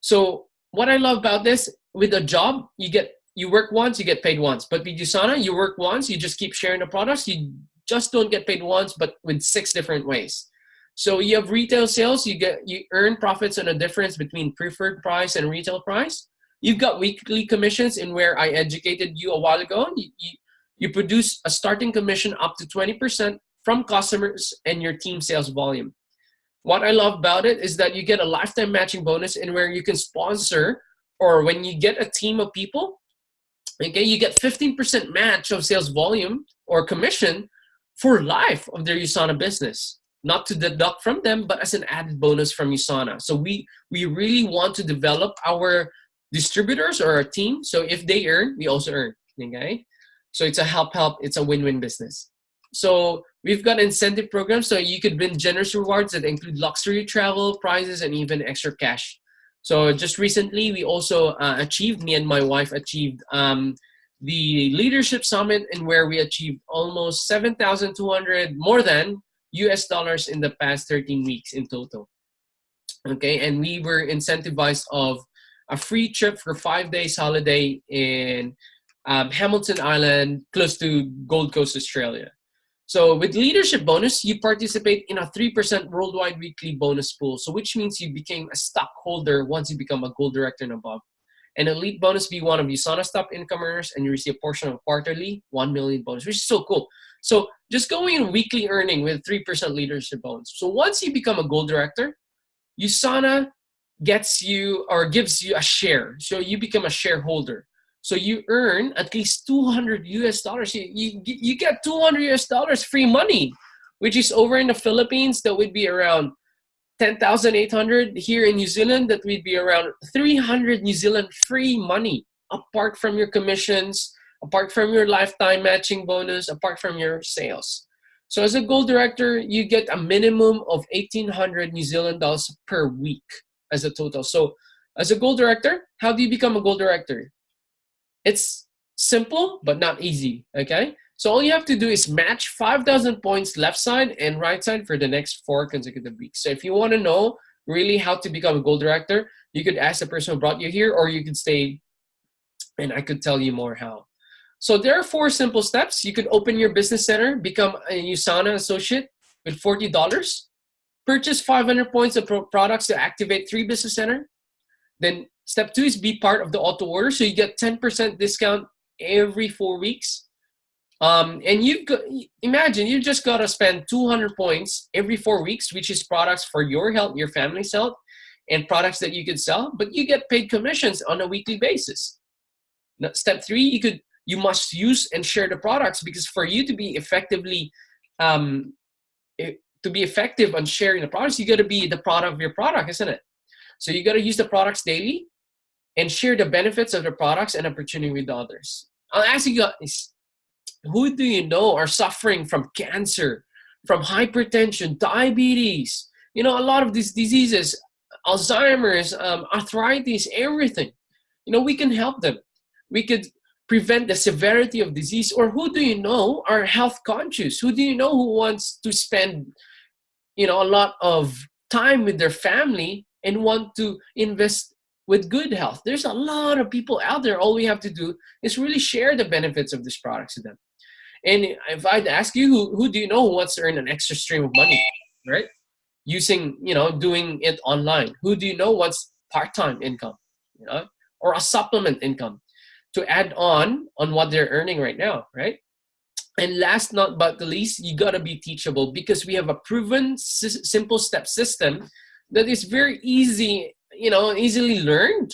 [SPEAKER 1] So what I love about this, with a job, you work once, you get paid once. But with USANA, you work once, you just keep sharing the products. You just don't get paid once, but with 6 different ways. So you have retail sales, you earn profits on a difference between preferred price and retail price. You've got weekly commissions, in where I educated you a while ago. You produce a starting commission up to 20% from customers and your team sales volume. What I love about it is that you get a lifetime matching bonus, in where you can sponsor, or when you get a team of people, okay, you get 15% match of sales volume or commission for life of their USANA business. Not to deduct from them, but as an added bonus from USANA. So we really want to develop our distributors or our team. So if they earn, we also earn. Okay, so it's a help. It's a win-win business. So we've got incentive programs, so you could win generous rewards that include luxury travel, prizes, and even extra cash. So just recently, we also me and my wife achieved the Leadership Summit, in where we achieved almost 7,200 more than US dollars in the past 13 weeks in total. Okay, and we were incentivized of a free trip for 5 days holiday in Hamilton Island, close to Gold Coast, Australia. So with leadership bonus, you participate in a 3% worldwide weekly bonus pool. So which means you became a stockholder once you become a gold director and above. An elite bonus, be one of USANA's top income earners, and you receive a portion of a quarterly 1 million bonus, which is so cool. So just going in weekly earning with 3% leadership bonus. So once you become a gold director, USANA gets you or gives you a share. So you become a shareholder. So you earn at least 200 US dollars. You get 200 US dollars free money, which is over in the Philippines, that would be around 10,800. Here in New Zealand, that would be around 300 New Zealand free money, apart from your commissions, apart from your lifetime matching bonus, apart from your sales. So as a gold director, you get a minimum of 1,800 New Zealand dollars per week as a total. So as a gold director, how do you become a gold director? It's simple, but not easy, okay? So all you have to do is match 5,000 points left side and right side for the next 4 consecutive weeks. So if you want to know really how to become a gold director, you could ask the person who brought you here, or you could stay and I could tell you more how. So there are 4 simple steps. You could open your business center, become a USANA associate with $40, purchase 500 points of products to activate 3 business center. Then step 2 is be part of the auto order. So you get 10% discount every 4 weeks. And imagine you just got to spend 200 points every 4 weeks, which is products for your health, your family's health, and products that you could sell, but you get paid commissions on a weekly basis. Now, step 3, you must use and share the products, because for you to be effective on sharing the products, you got to be the product of your product, isn't it? So you got to use the products daily and share the benefits of the products and opportunity with others. I'll ask you guys, who do you know are suffering from cancer, from hypertension, diabetes? A lot of these diseases, Alzheimer's, arthritis, everything. We can help them. We could prevent the severity of disease. Or who do you know are health conscious? Who do you know who wants to spend, a lot of time with their family and want to invest with good health? There's a lot of people out there. All we have to do is really share the benefits of these products to them. And if I'd ask you, who do you know who wants to earn an extra stream of money, right? Using, doing it online. Who do you know wants part-time income, or a supplement income? to add on what they're earning right now, right? And last not but the least, you got to be teachable, because we have a proven simple step system that is very easy, easily learned,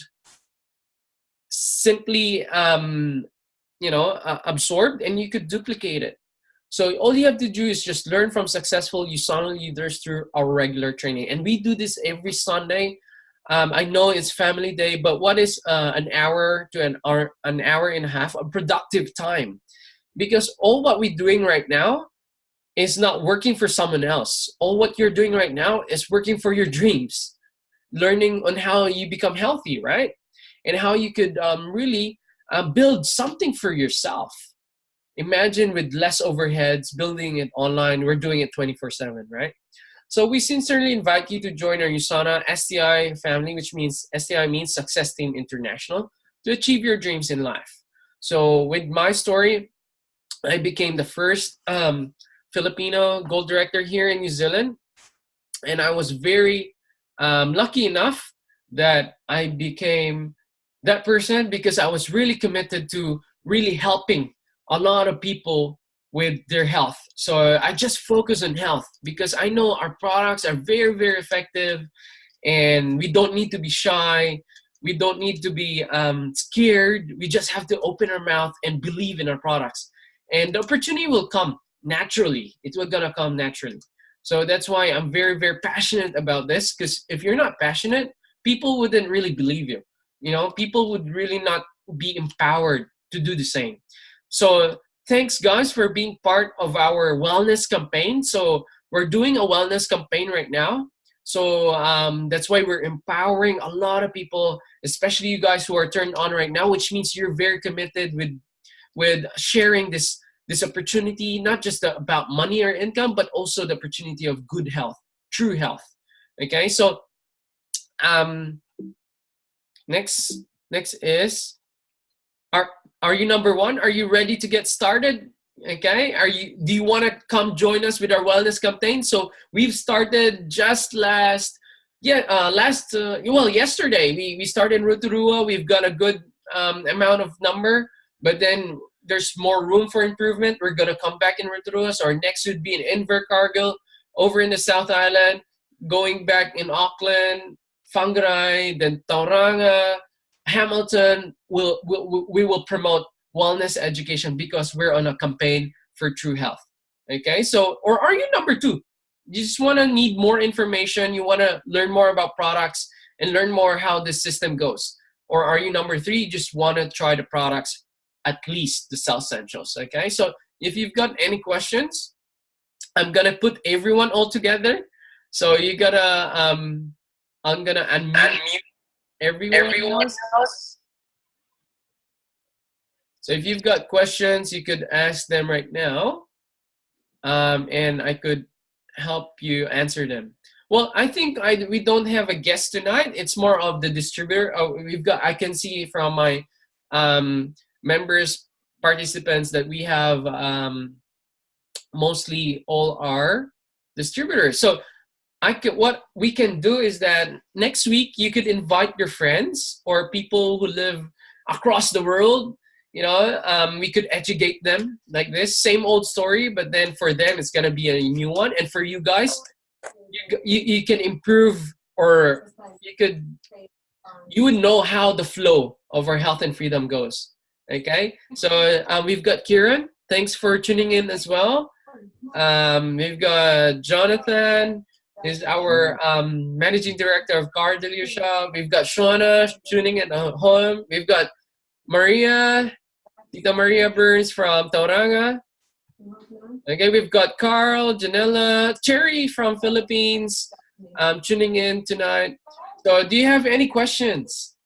[SPEAKER 1] simply absorbed, and you could duplicate it. So all you have to do is just learn from successful USANA leaders through our regular training. And we do this every Sunday. I know it's family day, but what is an hour to an hour and a half of productive time? Because all what we're doing right now is not working for someone else. All what you're doing right now is working for your dreams, learning on how you become healthy, right? And how you could really build something for yourself. Imagine with less overheads, building it online. We're doing it 24/7, right? So we sincerely invite you to join our USANA STI family, which means STI means Success Team International, to achieve your dreams in life. So with my story, I became the first Filipino gold director here in New Zealand. And I was very lucky enough that I became that person because I was really committed to really helping a lot of people with their health. So I just focus on health because I know our products are very, very effective, and we don't need to be shy. We don't need to be scared. We just have to open our mouth and believe in our products. And the opportunity will come naturally. It's gonna come naturally. So that's why I'm very, very passionate about this, because if you're not passionate, people wouldn't really believe you. People would really not be empowered to do the same. So thanks, guys, for being part of our wellness campaign. So we're doing a wellness campaign right now. So that's why we're empowering a lot of people, especially you guys who are turned on right now, which means you're very committed with sharing this opportunity, not just about money or income, but also the opportunity of good health, true health. Okay, so next is, are you number one? Are you ready to get started? Okay, do you want to come join us with our wellness campaign? So we've started just yesterday we started in Rotorua. We've got a good amount of number, but then there's more room for improvement. We're gonna come back in Rotorua. So our next would be in Invercargill, over in the South Island, going back in Auckland, Whangarei, then Tauranga, Hamilton. We will promote wellness education because we're on a campaign for true health. Okay, so, or are you number two? You just want to need more information. You want to learn more about products and learn more how this system goes. Or are you number three? You just want to try the products, at least the Cell Essentials. Okay, so if you've got any questions, I'm gonna put everyone all together. So you gotta I'm gonna unmute everyone else. So if you've got questions, you could ask them right now, and I could help you answer them. Well, I think we don't have a guest tonight. It's more of the distributor. I can see from my members, participants, that we have mostly all our distributors. So what we can do is that next week you could invite your friends or people who live across the world. We could educate them like this, same old story, but then for them it's gonna be a new one, and for you guys, you can improve, or you would know how the flow of our health and freedom goes. Okay, so we've got Kieran. Thanks for tuning in as well. We've got Jonathan, is our managing director of car dealership. We've got Shauna tuning in at home. We've got Maria, Tita Maria Burns from Tauranga. Okay, we've got Carl, Janella, Cherry from Philippines tuning in tonight. So do you have any questions?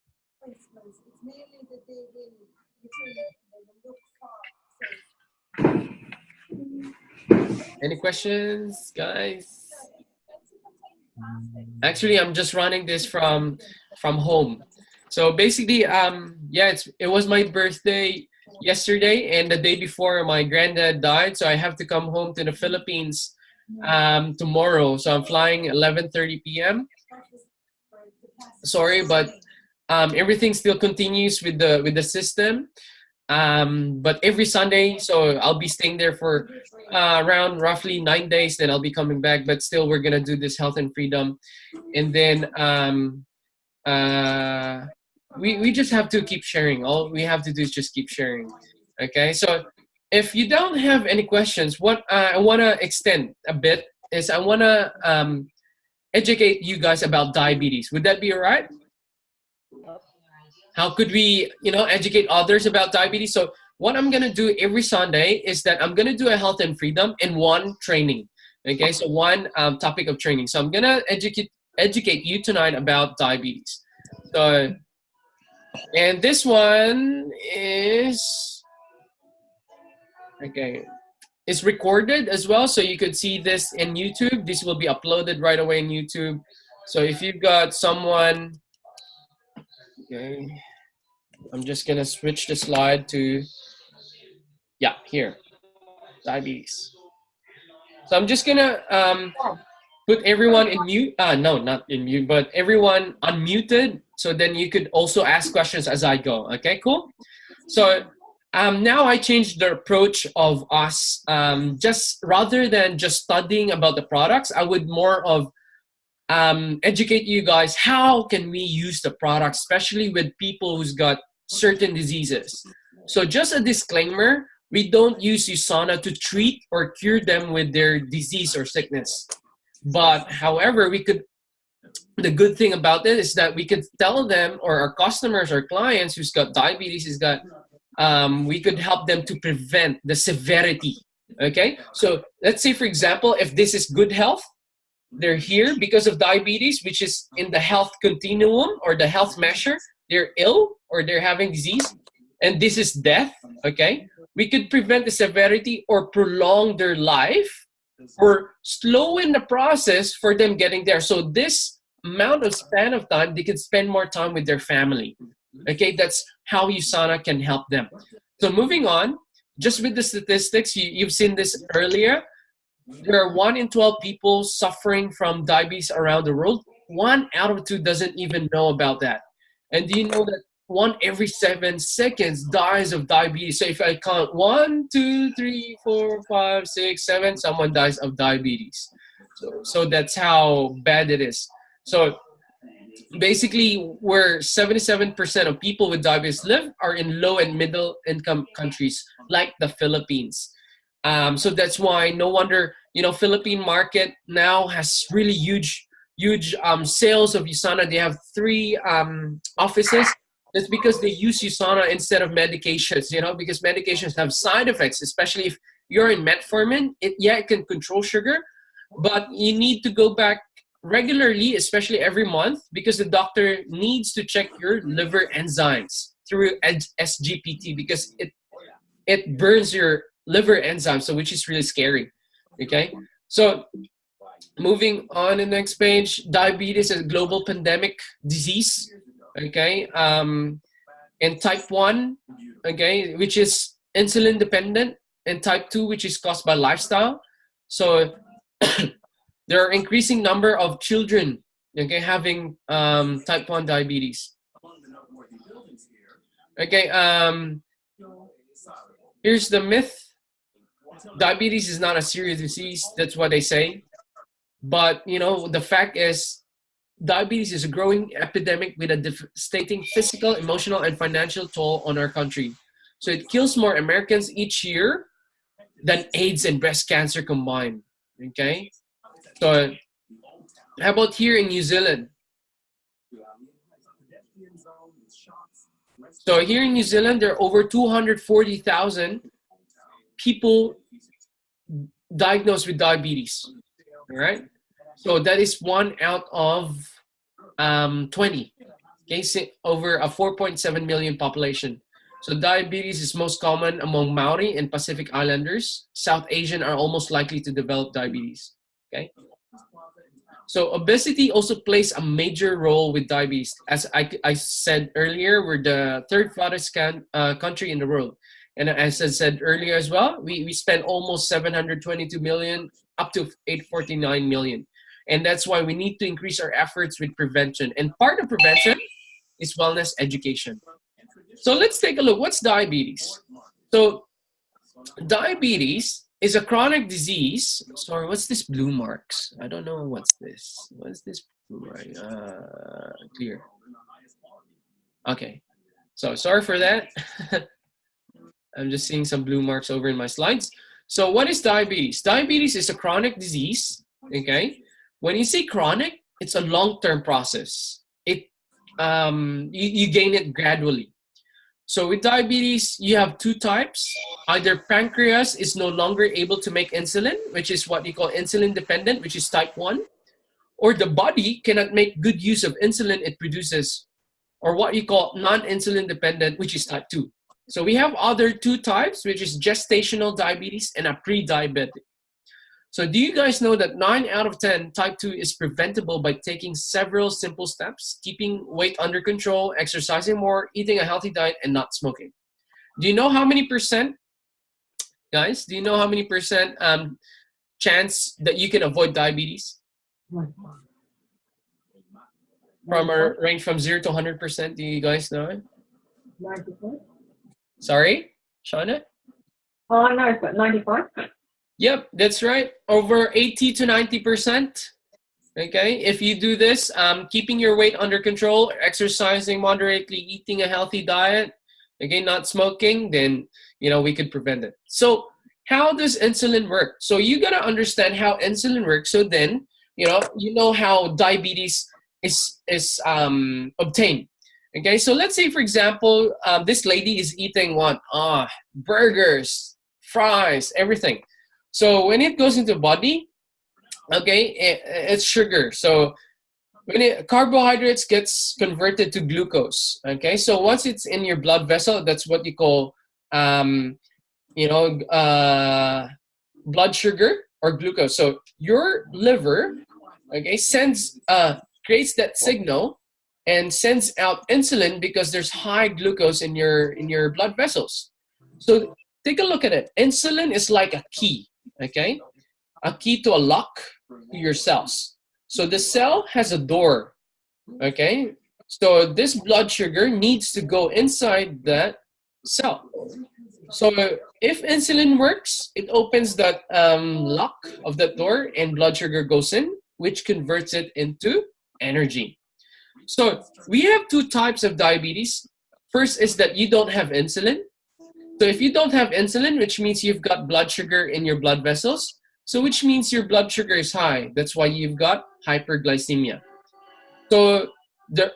[SPEAKER 1] Any questions, guys? Actually, I'm just running this from home. So basically, it was my birthday yesterday, and the day before my granddad died, so I have to come home to the Philippines tomorrow. So I'm flying 11:30 p.m. Sorry, but Everything still continues with the system. But every Sunday, so I'll be staying there for around roughly 9 days. Then I'll be coming back. But still, we're gonna do this health and freedom, and then uh, we just have to keep sharing. All we have to do is just keep sharing. Okay, so if you don't have any questions, what I want to extend a bit is I want to educate you guys about diabetes. Would that be all right? How could we, educate others about diabetes? So what I'm gonna do every Sunday is that I'm gonna do a health and freedom in one training. Okay, so one topic of training. So I'm gonna educate you tonight about diabetes. So, and this one is okay. It's recorded as well, so you could see this in YouTube. This will be uploaded right away in YouTube. So if you've got someone, okay, I'm just gonna switch the slide to, yeah, here, diabetes. So I'm just gonna put everyone in mute. No, not in mute, but everyone unmuted. So then you could also ask questions as I go. Okay, cool. So now I changed the approach of us. Just rather than just studying about the products, I would more of educate you guys how can we use the product, especially with people who's got certain diseases. So just a disclaimer, we don't use USANA to treat or cure them with their disease or sickness. But however, the good thing about it is that we could tell them, or our customers or clients who's got diabetes, we could help them to prevent the severity. Okay, so let's say for example, if this is good health, they're here because of diabetes, which is in the health continuum or the health measure. They're ill or they're having disease, and this is death. Okay, we could prevent the severity or prolong their life or slow in the process for them getting there. So this amount of span of time, they could spend more time with their family. Okay, that's how USANA can help them. So moving on, just with the statistics, you've seen this earlier. There are 1 in 12 people suffering from diabetes around the world. 1 out of 2 doesn't even know about that. And do you know that 1 every 7 seconds dies of diabetes? So if I count 1, 2, 3, 4, 5, 6, 7, someone dies of diabetes. So that's how bad it is. So basically, where 77% of people with diabetes live are in low and middle income countries like the Philippines. So that's why no wonder, Philippine market now has really huge sales of USANA. They have 3 offices. That's because they use USANA instead of medications, because medications have side effects, especially if you're in metformin. It can control sugar, but you need to go back regularly, especially every month, because the doctor needs to check your liver enzymes through SGPT, because it burns your liver enzymes, so which is really scary. Okay, so moving on to the next page, diabetes is a global pandemic disease. Okay, and type 1, okay, which is insulin dependent, and type 2, which is caused by lifestyle. So there are increasing number of children, okay, having type 1 diabetes. Okay, here's the myth. Diabetes is not a serious disease. That's what they say. But, the fact is, diabetes is a growing epidemic with a devastating physical, emotional, and financial toll on our country. So it kills more Americans each year than AIDS and breast cancer combined. Okay? So how about here in New Zealand? So here in New Zealand, there are over 240,000 people diagnosed with diabetes. All right? So that is 1 out of 20. Okay, over a 4.7 million population. So diabetes is most common among Maori and Pacific Islanders. South Asian are almost likely to develop diabetes. Okay. So obesity also plays a major role with diabetes. As I said earlier, we're the 3rd fattest country in the world. And as I said earlier as well, we spend almost 722 million up to 849 million. And that's why we need to increase our efforts with prevention. And part of prevention is wellness education. So let's take a look. What's diabetes? So diabetes is a chronic disease. Sorry, what's this blue marks? I don't know what's this. What is this blue mark? Clear. Okay. So sorry for that. I'm just seeing some blue marks over in my slides. So what is diabetes? Diabetes is a chronic disease, okay? When you say chronic, it's a long-term process. You gain it gradually. So with diabetes, you have two types. Either pancreas is no longer able to make insulin, which is what you call insulin dependent, which is type 1, or the body cannot make good use of insulin it produces, or what you call non-insulin dependent, which is type 2. So we have other two types, which is gestational diabetes and a pre-diabetic. So do you guys know that 9 out of 10 type 2 is preventable by taking several simple steps, keeping weight under control, exercising more, eating a healthy diet, and not smoking? Do you know how many percent, guys, do you know how many percent chance that you can avoid diabetes? From a range from 0 to 100%, do you guys know it?
[SPEAKER 2] 90%.
[SPEAKER 1] Sorry, Shauna?
[SPEAKER 2] Oh, I know, but 95.
[SPEAKER 1] Yep, that's right. Over 80 to 90%. Okay, if you do this, keeping your weight under control, exercising moderately, eating a healthy diet, again, not smoking, then, we could prevent it. So how does insulin work? So you got to understand how insulin works. So then, you know how diabetes is obtained. Okay, so let's say, for example, this lady is eating what? Burgers, fries, everything. So when it goes into the body, okay, it's sugar. So when carbohydrates gets converted to glucose. Okay, so once it's in your blood vessel, that's what you call, blood sugar or glucose. So your liver, okay, creates that signal and sends out insulin because there's high glucose in your blood vessels. So take a look at it. Insulin is like a key, okay? A key to a lock to your cells. So the cell has a door, okay? So this blood sugar needs to go inside that cell. So if insulin works, it opens that lock of that door and blood sugar goes in, which converts it into energy. So we have two types of diabetes. First is that you don't have insulin. So if you don't have insulin, which means you've got blood sugar in your blood vessels, so which means your blood sugar is high. That's why you've got hyperglycemia. So the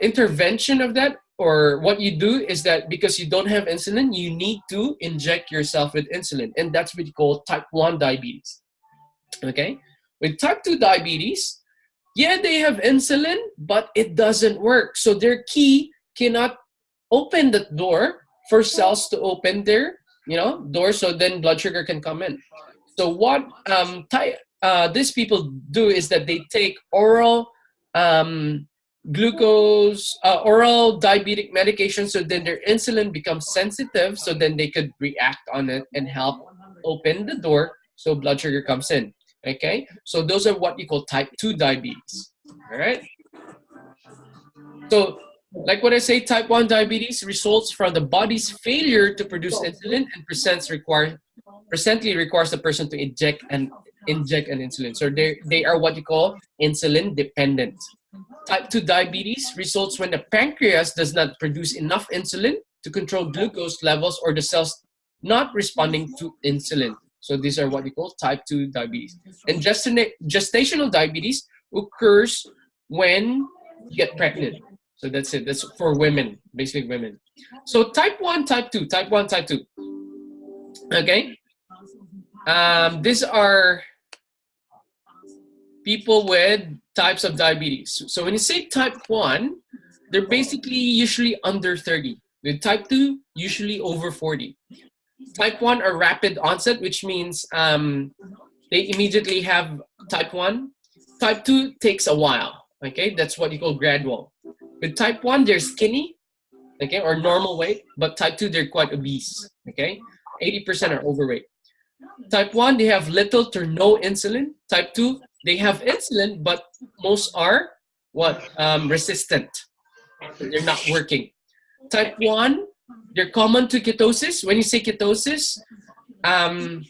[SPEAKER 1] intervention of that, or what you do, is that because you don't have insulin, you need to inject yourself with insulin. And that's what you call type 1 diabetes. Okay? With type 2 diabetes, yeah, they have insulin, but it doesn't work. So their key cannot open the door for cells to open their, door, so then blood sugar can come in. So what these people do is that they take oral glucose, oral diabetic medication, so then their insulin becomes sensitive, so then they could react on it and help open the door so blood sugar comes in. Okay, so those are what you call type 2 diabetes. All right. So, like what I say, type 1 diabetes results from the body's failure to produce insulin and presently requires the person to inject an insulin. So they are what you call insulin dependent. Type 2 diabetes results when the pancreas does not produce enough insulin to control glucose levels, or the cells not responding to insulin. So these are what we call type 2 diabetes. And gestational diabetes occurs when you get pregnant. So that's it. That's for women, basically women. So type 1, type 2, type 1, type 2. Okay. These are people with types of diabetes. So when you say type 1, they're basically usually under 30. With type 2, usually over 40. Type 1 are rapid onset, which means they immediately have type 1. Type 2 takes a while, okay? That's what you call gradual. With type 1, they're skinny, okay, or normal weight, but type 2, they're quite obese, okay? 80% are overweight. Type 1, they have little to no insulin. Type 2, they have insulin, but most are resistant. So they're not working. Type 1, they're common to ketosis. When you say ketosis, um,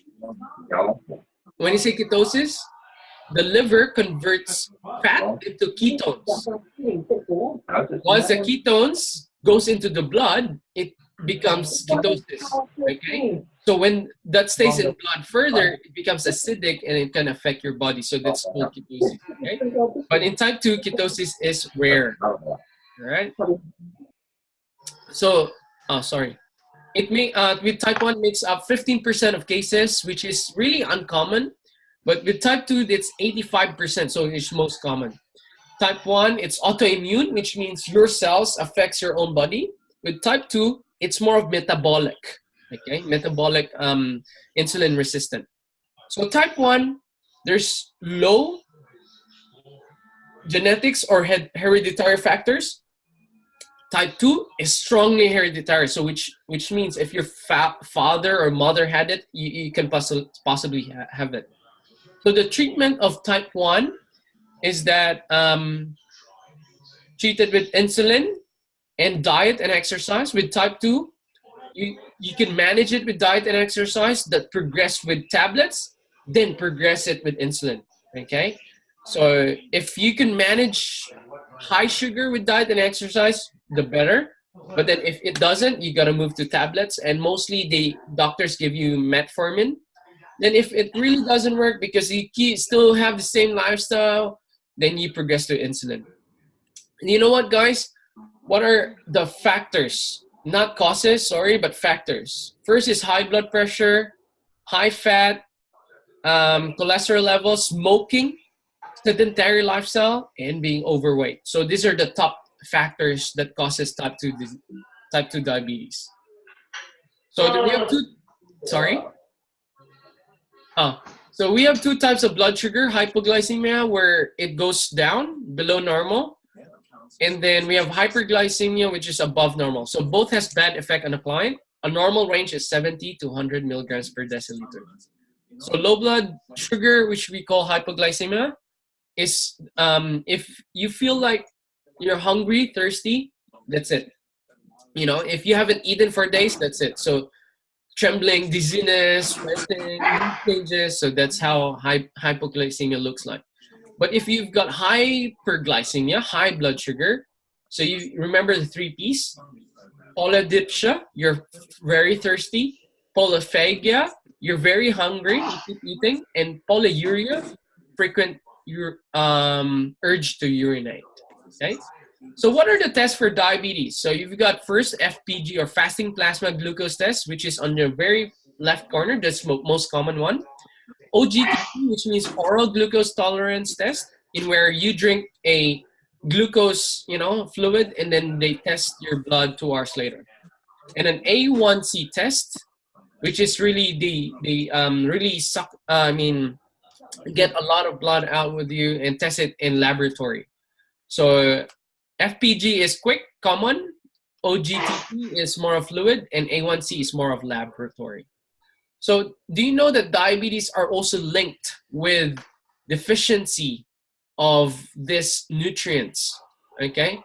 [SPEAKER 1] the liver converts fat into ketones. Once the ketones goes into the blood, it becomes ketosis. Okay? So when that stays in blood further, it becomes acidic and it can affect your body. So that's called ketosis. Okay? But in type 2, ketosis is rare. All right? So, sorry. With type 1 makes up 15% of cases, which is really uncommon. But with type 2, it's 85%, so it's most common. Type 1, it's autoimmune, which means your cells affects your own body. With type 2, it's more of metabolic, okay? Metabolic insulin resistant. So type 1, there's low genetics or hereditary factors. Type 2 is strongly hereditary, so which means if your father or mother had it, you can possibly have it. So the treatment of type 1 is that treated with insulin and diet and exercise. With type 2, you can manage it with diet and exercise, that progress with tablets, then progress it with insulin, okay? So if you can manage high sugar with diet and exercise, the better. But then if it doesn't, you got to move to tablets, and mostly the doctors give you metformin. Then if it really doesn't work because you still have the same lifestyle, then you progress to insulin. And you know what, guys? What are the factors? Not causes, sorry, but factors. First is high blood pressure, high fat, cholesterol levels, smoking, sedentary lifestyle, and being overweight. So these are the top factors that causes type 2 diabetes. So we have so we have two types of blood sugar: hypoglycemia, where it goes down below normal, and then we have hyperglycemia, which is above normal. So both has bad effect on the client. A normal range is 70 to 100 milligrams per deciliter. So low blood sugar, which we call hypoglycemia, is if you feel like you're hungry, thirsty, that's it. You know, if you haven't eaten for days, that's it. So trembling, dizziness, sweating, mood changes. So that's how hypoglycemia looks like. But if you've got hyperglycemia, high blood sugar, so you remember the 3 P's: polydipsia, you're very thirsty; polyphagia, you're very hungry, you keep eating; and polyuria, frequent urge to urinate. Okay. So what are the tests for diabetes? So you've got first FPG, or fasting plasma glucose test, which is on the very left corner. That's most common one. OGTT, which means oral glucose tolerance test, in where you drink a glucose, fluid, and then they test your blood 2 hours later. And an A1C test, which is really get a lot of blood out with you and test it in laboratory. So FPG is quick, common. OGTT is more of fluid, and A1C is more of laboratory. So do you know that diabetes are also linked with deficiency of these nutrients, okay,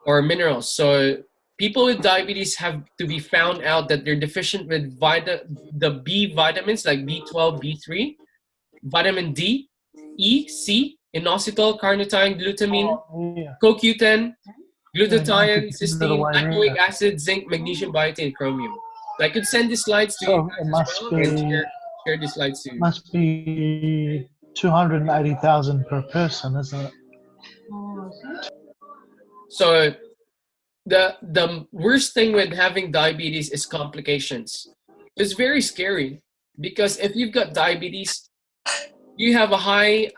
[SPEAKER 1] or minerals? So people with diabetes have to be found out that they're deficient with the B vitamins like B12, B3, vitamin D, E, C, inositol, carnitine, glutamine, CoQ10, glutathione, cysteine, lipoic acid, zinc, magnesium, biotin, and chromium. So I could send these slides to you guys as well, and share these slides to you.
[SPEAKER 3] Must be 280,000 per person, isn't it?
[SPEAKER 1] So the worst thing with having diabetes is complications. It's very scary because if you've got diabetes, you have a high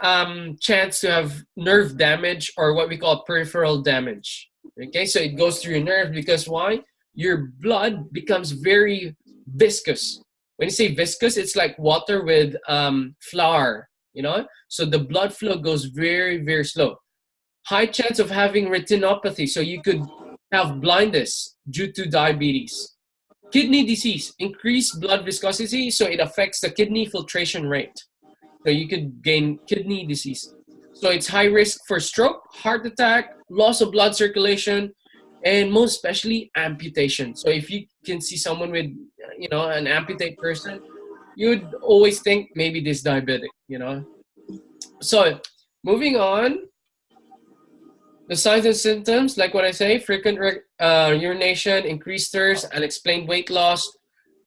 [SPEAKER 1] chance to have nerve damage, or what we call peripheral damage. Okay, so it goes through your nerve because why? Your blood becomes very viscous. When you say viscous, it's like water with flour, So the blood flow goes very, very slow. High chance of having retinopathy, so you could have blindness due to diabetes. Kidney disease, increased blood viscosity, so it affects the kidney filtration rate. So you could gain kidney disease. So it's high risk for stroke, heart attack, loss of blood circulation, and most especially amputation. So if you can see someone with, an amputate person, you'd always think maybe this diabetic. So moving on, the signs and symptoms, like what I say, frequent urination, increased thirst, unexplained weight loss,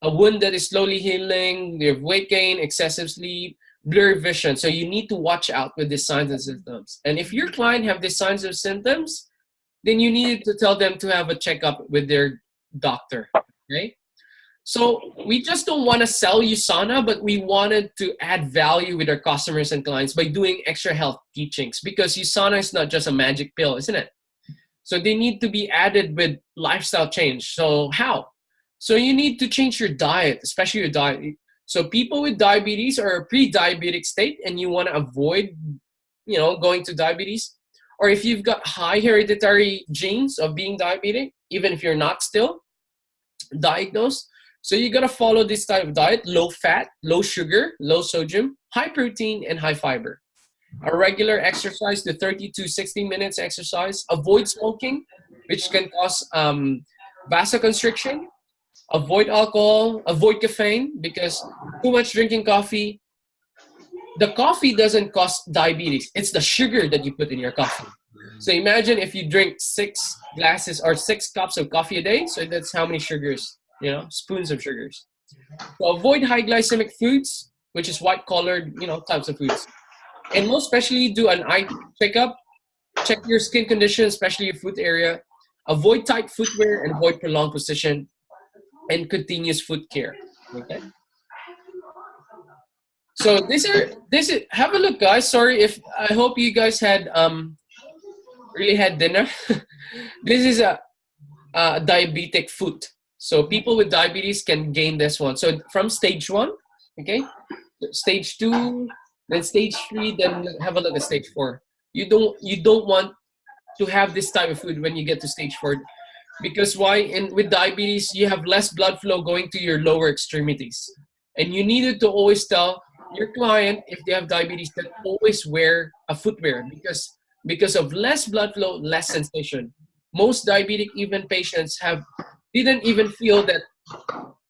[SPEAKER 1] a wound that is slowly healing, you have weight gain, excessive sleep, blurry vision. So you need to watch out with these signs and symptoms. And if your client have these signs and symptoms, then you need to tell them to have a checkup with their doctor. Okay. So we just don't want to sell USANA, but we wanted to add value with our customers and clients by doing extra health teachings, because USANA is not just a magic pill, isn't it? So they need to be added with lifestyle change. So how? So you need to change your diet, especially your diet. So people with diabetes or a pre-diabetic state and you want to avoid, going to diabetes, or if you've got high hereditary genes of being diabetic, even if you're not still diagnosed, so you got to follow this type of diet: low fat, low sugar, low sodium, high protein, and high fiber. A regular exercise to 30 to 60 minutes exercise. Avoid smoking, which can cause vasoconstriction. Avoid alcohol, avoid caffeine, because too much drinking coffee. The coffee doesn't cause diabetes. It's the sugar that you put in your coffee. So imagine if you drink 6 glasses or 6 cups of coffee a day. So that's how many sugars, spoons of sugars. So avoid high glycemic foods, which is white collared, types of foods. And most especially do an eye checkup. Check your skin condition, especially your foot area. Avoid tight footwear and avoid prolonged position, and continuous foot care. Okay. So this is have a look, guys. Sorry if I hope you guys had really had dinner. This is a diabetic foot. So people with diabetes can gain this one. So from stage 1, okay, stage 2, then stage 3, then have a look at stage 4. You don't want to have this type of food when you get to stage 4, because why? With diabetes, you have less blood flow going to your lower extremities, and you needed to always tell your client, if they have diabetes, that always wear a footwear, because of less blood flow, less sensation. Most diabetic even patients didn't even feel that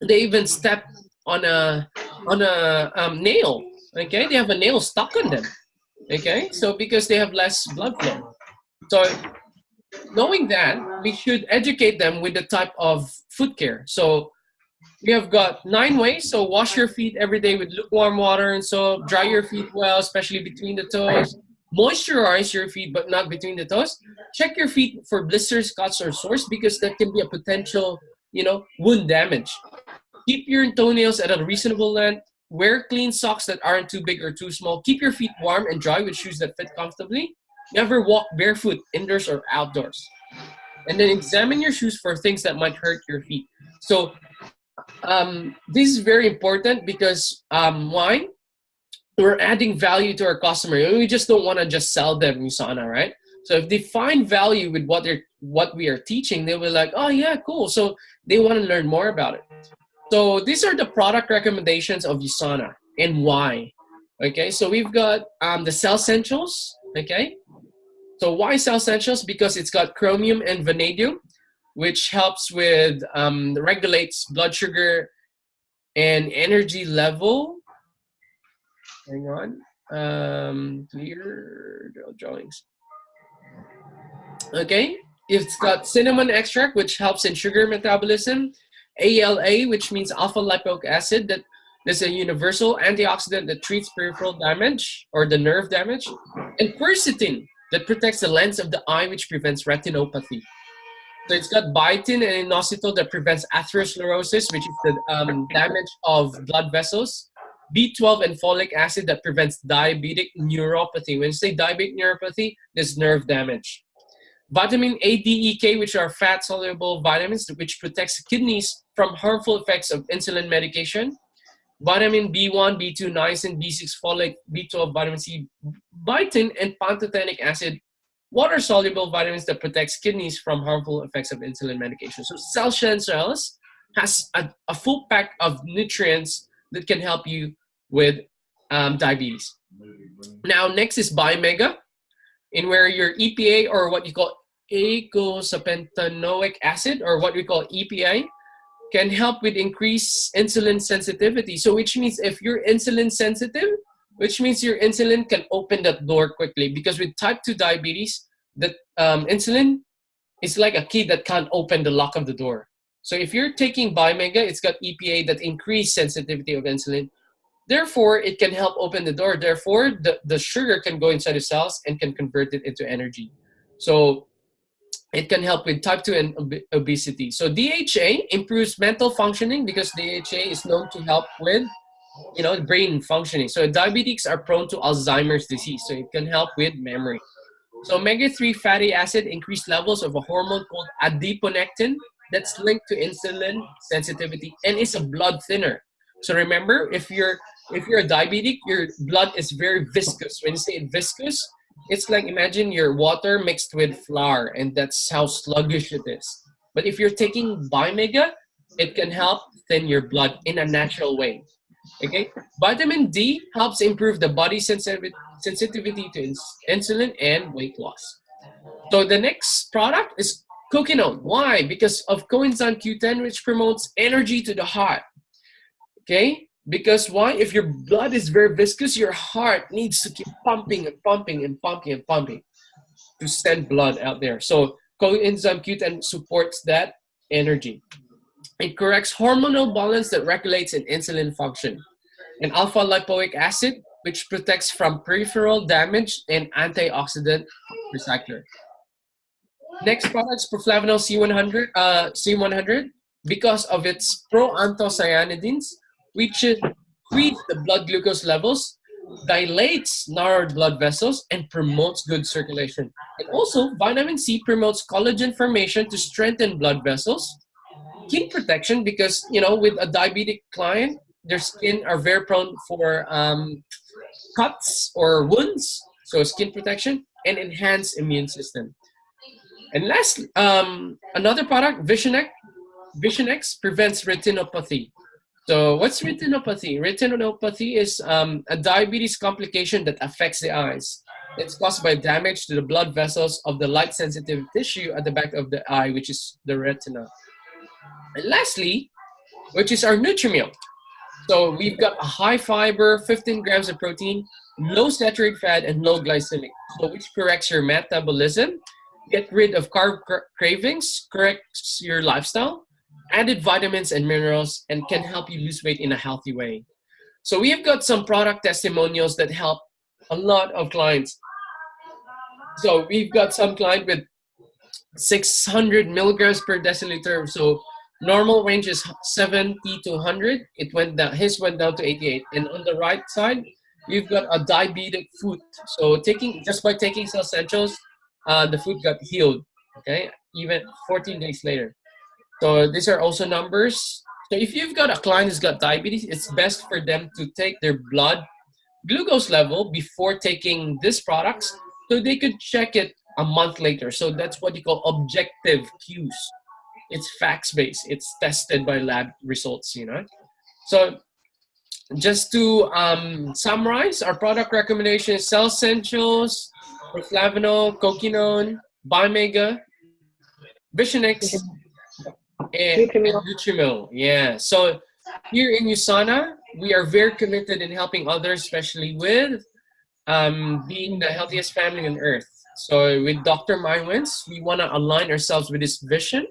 [SPEAKER 1] they even stepped on a nail. Okay, they have a nail stuck on them. Okay, so because they have less blood flow. So knowing that, we should educate them with the type of foot care. So we have got 9 ways. So wash your feet every day with lukewarm water and soap. Dry your feet well, especially between the toes. Moisturize your feet, but not between the toes. Check your feet for blisters, cuts, or sores, because that can be a potential, wound damage. Keep your toenails at a reasonable length. Wear clean socks that aren't too big or too small. Keep your feet warm and dry with shoes that fit comfortably. Never walk barefoot indoors or outdoors. And then examine your shoes for things that might hurt your feet. So this is very important, because why? We're adding value to our customer. We just don't want to just sell them USANA, right? So if they find value with what we are teaching, they'll be like, oh yeah, cool. So they want to learn more about it. So these are the product recommendations of USANA and why. Okay, so we've got the Cell Essentials. Okay, so why Cell Essentials? Because it's got chromium and vanadium, which helps with regulates blood sugar and energy level. Hang on, clear drawings. Okay, it's got cinnamon extract, which helps in sugar metabolism. ALA, which means alpha lipoic acid, that is a universal antioxidant that treats peripheral damage or the nerve damage. And quercetin, that protects the lens of the eye, which prevents retinopathy. So it's got biotin and inositol that prevents atherosclerosis, which is the damage of blood vessels. B12 and folic acid that prevents diabetic neuropathy. When you say diabetic neuropathy, there's nerve damage. Vitamin A, D, E, K, which are fat-soluble vitamins, which protects kidneys from harmful effects of insulin medication. Vitamin B1, B2, niacin, B6, folate, B12, vitamin C, biotin, and pantothenic acid, water-soluble vitamins that protects kidneys from harmful effects of insulin medication. So Cell Essentials has a full pack of nutrients that can help you with diabetes. Now, next is Biomega, in where your EPA, or what you call eicosapentaenoic acid, or what we call EPA, can help with increased insulin sensitivity. So which means if you're insulin sensitive, which means your insulin can open that door quickly, because with type 2 diabetes, the insulin is like a key that can't open the lock of the door. So if you're taking Bimega, it's got EPA that increase sensitivity of insulin. Therefore, it can help open the door. Therefore, the sugar can go inside the cells and can convert it into energy. So it can help with type 2 and obesity. So DHA improves mental functioning, because DHA is known to help with, brain functioning. So diabetics are prone to Alzheimer's disease, so it can help with memory. So omega-3 fatty acid increase levels of a hormone called adiponectin that's linked to insulin sensitivity and is a blood thinner. So remember, if you're a diabetic, your blood is very viscous. When you say viscous, it's like, imagine your water mixed with flour, and that's how sluggish it is. But if you're taking Bimega, it can help thin your blood in a natural way. Okay, vitamin D helps improve the body sensitivity to insulin and weight loss. So the next product is coquinone. Why? Because of coenzyme Q10, which promotes energy to the heart. Okay, because why? If your blood is very viscous, your heart needs to keep pumping and pumping and pumping and pumping to send blood out there. So coenzyme Q10 supports that energy. It corrects hormonal balance that regulates an insulin function. And alpha lipoic acid, which protects from peripheral damage, and antioxidant recycler. Next product is proflavanol C100, because of its proanthocyanidins, which increase the blood glucose levels, dilates narrowed blood vessels, and promotes good circulation. And also, vitamin C promotes collagen formation to strengthen blood vessels. Skin protection, because with a diabetic client, their skin are very prone for cuts or wounds. So skin protection and enhanced immune system. And last, another product, Vision-X prevents retinopathy. So what's retinopathy? Retinopathy is a diabetes complication that affects the eyes. It's caused by damage to the blood vessels of the light-sensitive tissue at the back of the eye, which is the retina. And lastly, which is our Nutrimilk. So we've got a high fiber, 15 grams of protein, low saturated fat, and low glycemic, so which corrects your metabolism, get rid of carb cravings, corrects your lifestyle, added vitamins and minerals, and can help you lose weight in a healthy way. So we have got some product testimonials that help a lot of clients. So we've got some client with 600 milligrams per deciliter. So normal range is 70 to 100. His went down to 88. And on the right side, we've got a diabetic foot. So just by taking Cell Essentials, the foot got healed. Okay, even 14 days later. So these are also numbers. So if you've got a client who's got diabetes, it's best for them to take their blood glucose level before taking these products, so they could check it a month later. So that's what you call objective cues. It's facts-based. It's tested by lab results, So just to summarize, our product recommendation is Cell Essentials, proflavanol, coquinone, Bimega, Vision-X, and Nutrimilk. Yeah. So here in USANA, we are very committed in helping others, especially with being the healthiest family on earth. So with Dr. Mywins, we want to align ourselves with this vision,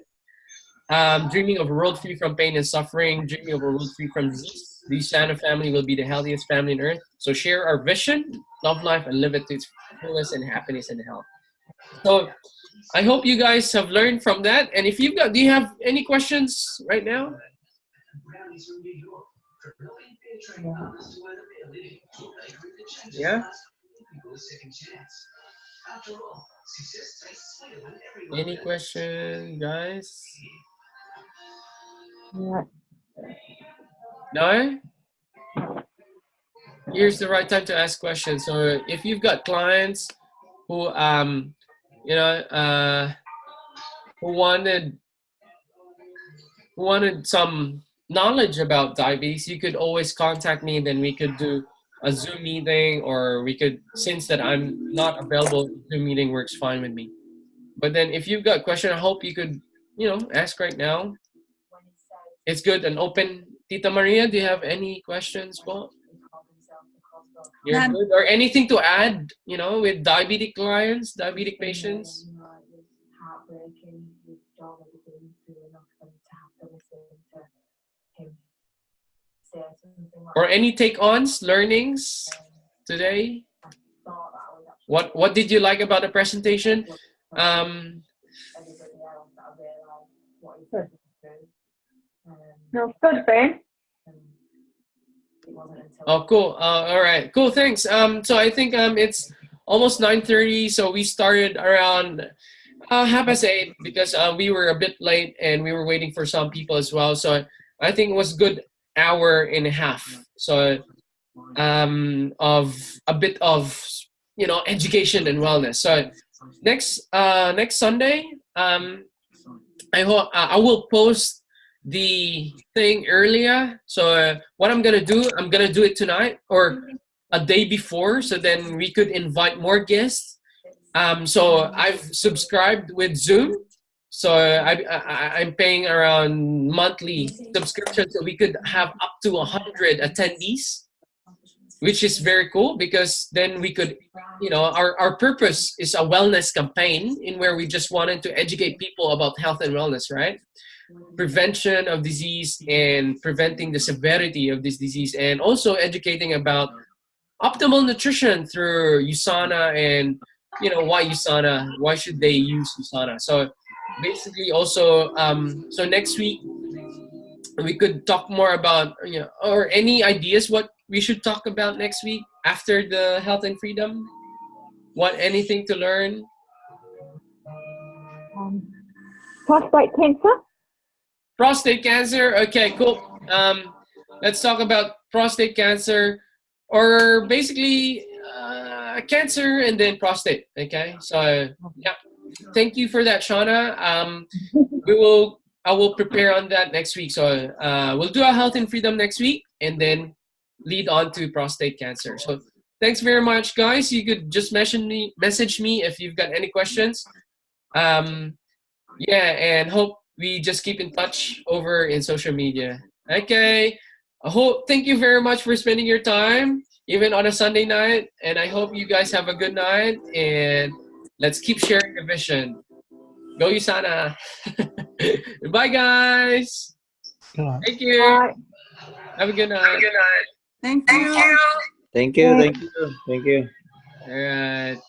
[SPEAKER 1] dreaming of a world free from pain and suffering, dreaming of a world free from disease. The USANA family will be the healthiest family on earth. So share our vision, love life, and live it to its fullest in happiness and health. So I hope you guys have learned from that. And if do you have any questions right now? Yeah? Any question, guys? No? Here's the right time to ask questions. So if you've got clients who who wanted some knowledge about diabetes, you could always contact me. Then we could do a Zoom meeting, or we could, since that I'm not available, Zoom meeting works fine with me. But then if you've got a question, I hope you could, ask right now. It's good and open. Tita Maria, do you have any questions, po? You're
[SPEAKER 4] None.
[SPEAKER 1] good. Or anything to add, with diabetic clients, diabetic patients? Or any take-ons, learnings today? What did you like about the presentation?
[SPEAKER 2] No, good, Ben.
[SPEAKER 1] Oh, cool. All right. Cool. Thanks. So I think it's almost 9:30. So we started around 8:30 because we were a bit late and we were waiting for some people as well. So I think it was good hour and a half. So of a bit of education and wellness. So next Sunday, I hope I will post the thing earlier. So what I'm gonna do it tonight or a day before, so then we could invite more guests. So I've subscribed with Zoom. So I'm paying around monthly subscription, so we could have up to 100 attendees, which is very cool because then we could, our purpose is a wellness campaign in where we just wanted to educate people about health and wellness, right? Prevention of disease and preventing the severity of this disease, and also educating about optimal nutrition through USANA and why USANA, why should they use USANA. So basically also so next week we could talk more about or any ideas what we should talk about next week after the health and freedom. Anything to learn?
[SPEAKER 2] Prostate cancer.
[SPEAKER 1] Prostate cancer. Okay, cool. Let's talk about prostate cancer, or basically cancer and then prostate. Okay, so yeah, thank you for that, Shauna. I will prepare on that next week. So we'll do our health and freedom next week, and then lead on to prostate cancer. So thanks very much, guys. You could just message me if you've got any questions. Yeah, and hope we just keep in touch over in social media. Okay. Thank you very much for spending your time, even on a Sunday night. And I hope you guys have a good night. And let's keep sharing the vision. Go USANA. Bye, guys.
[SPEAKER 3] Good night.
[SPEAKER 1] Thank you.
[SPEAKER 2] Bye.
[SPEAKER 1] Have a good night.
[SPEAKER 4] Thank you.
[SPEAKER 5] Thank you. Thank you. Thank you.
[SPEAKER 1] All right.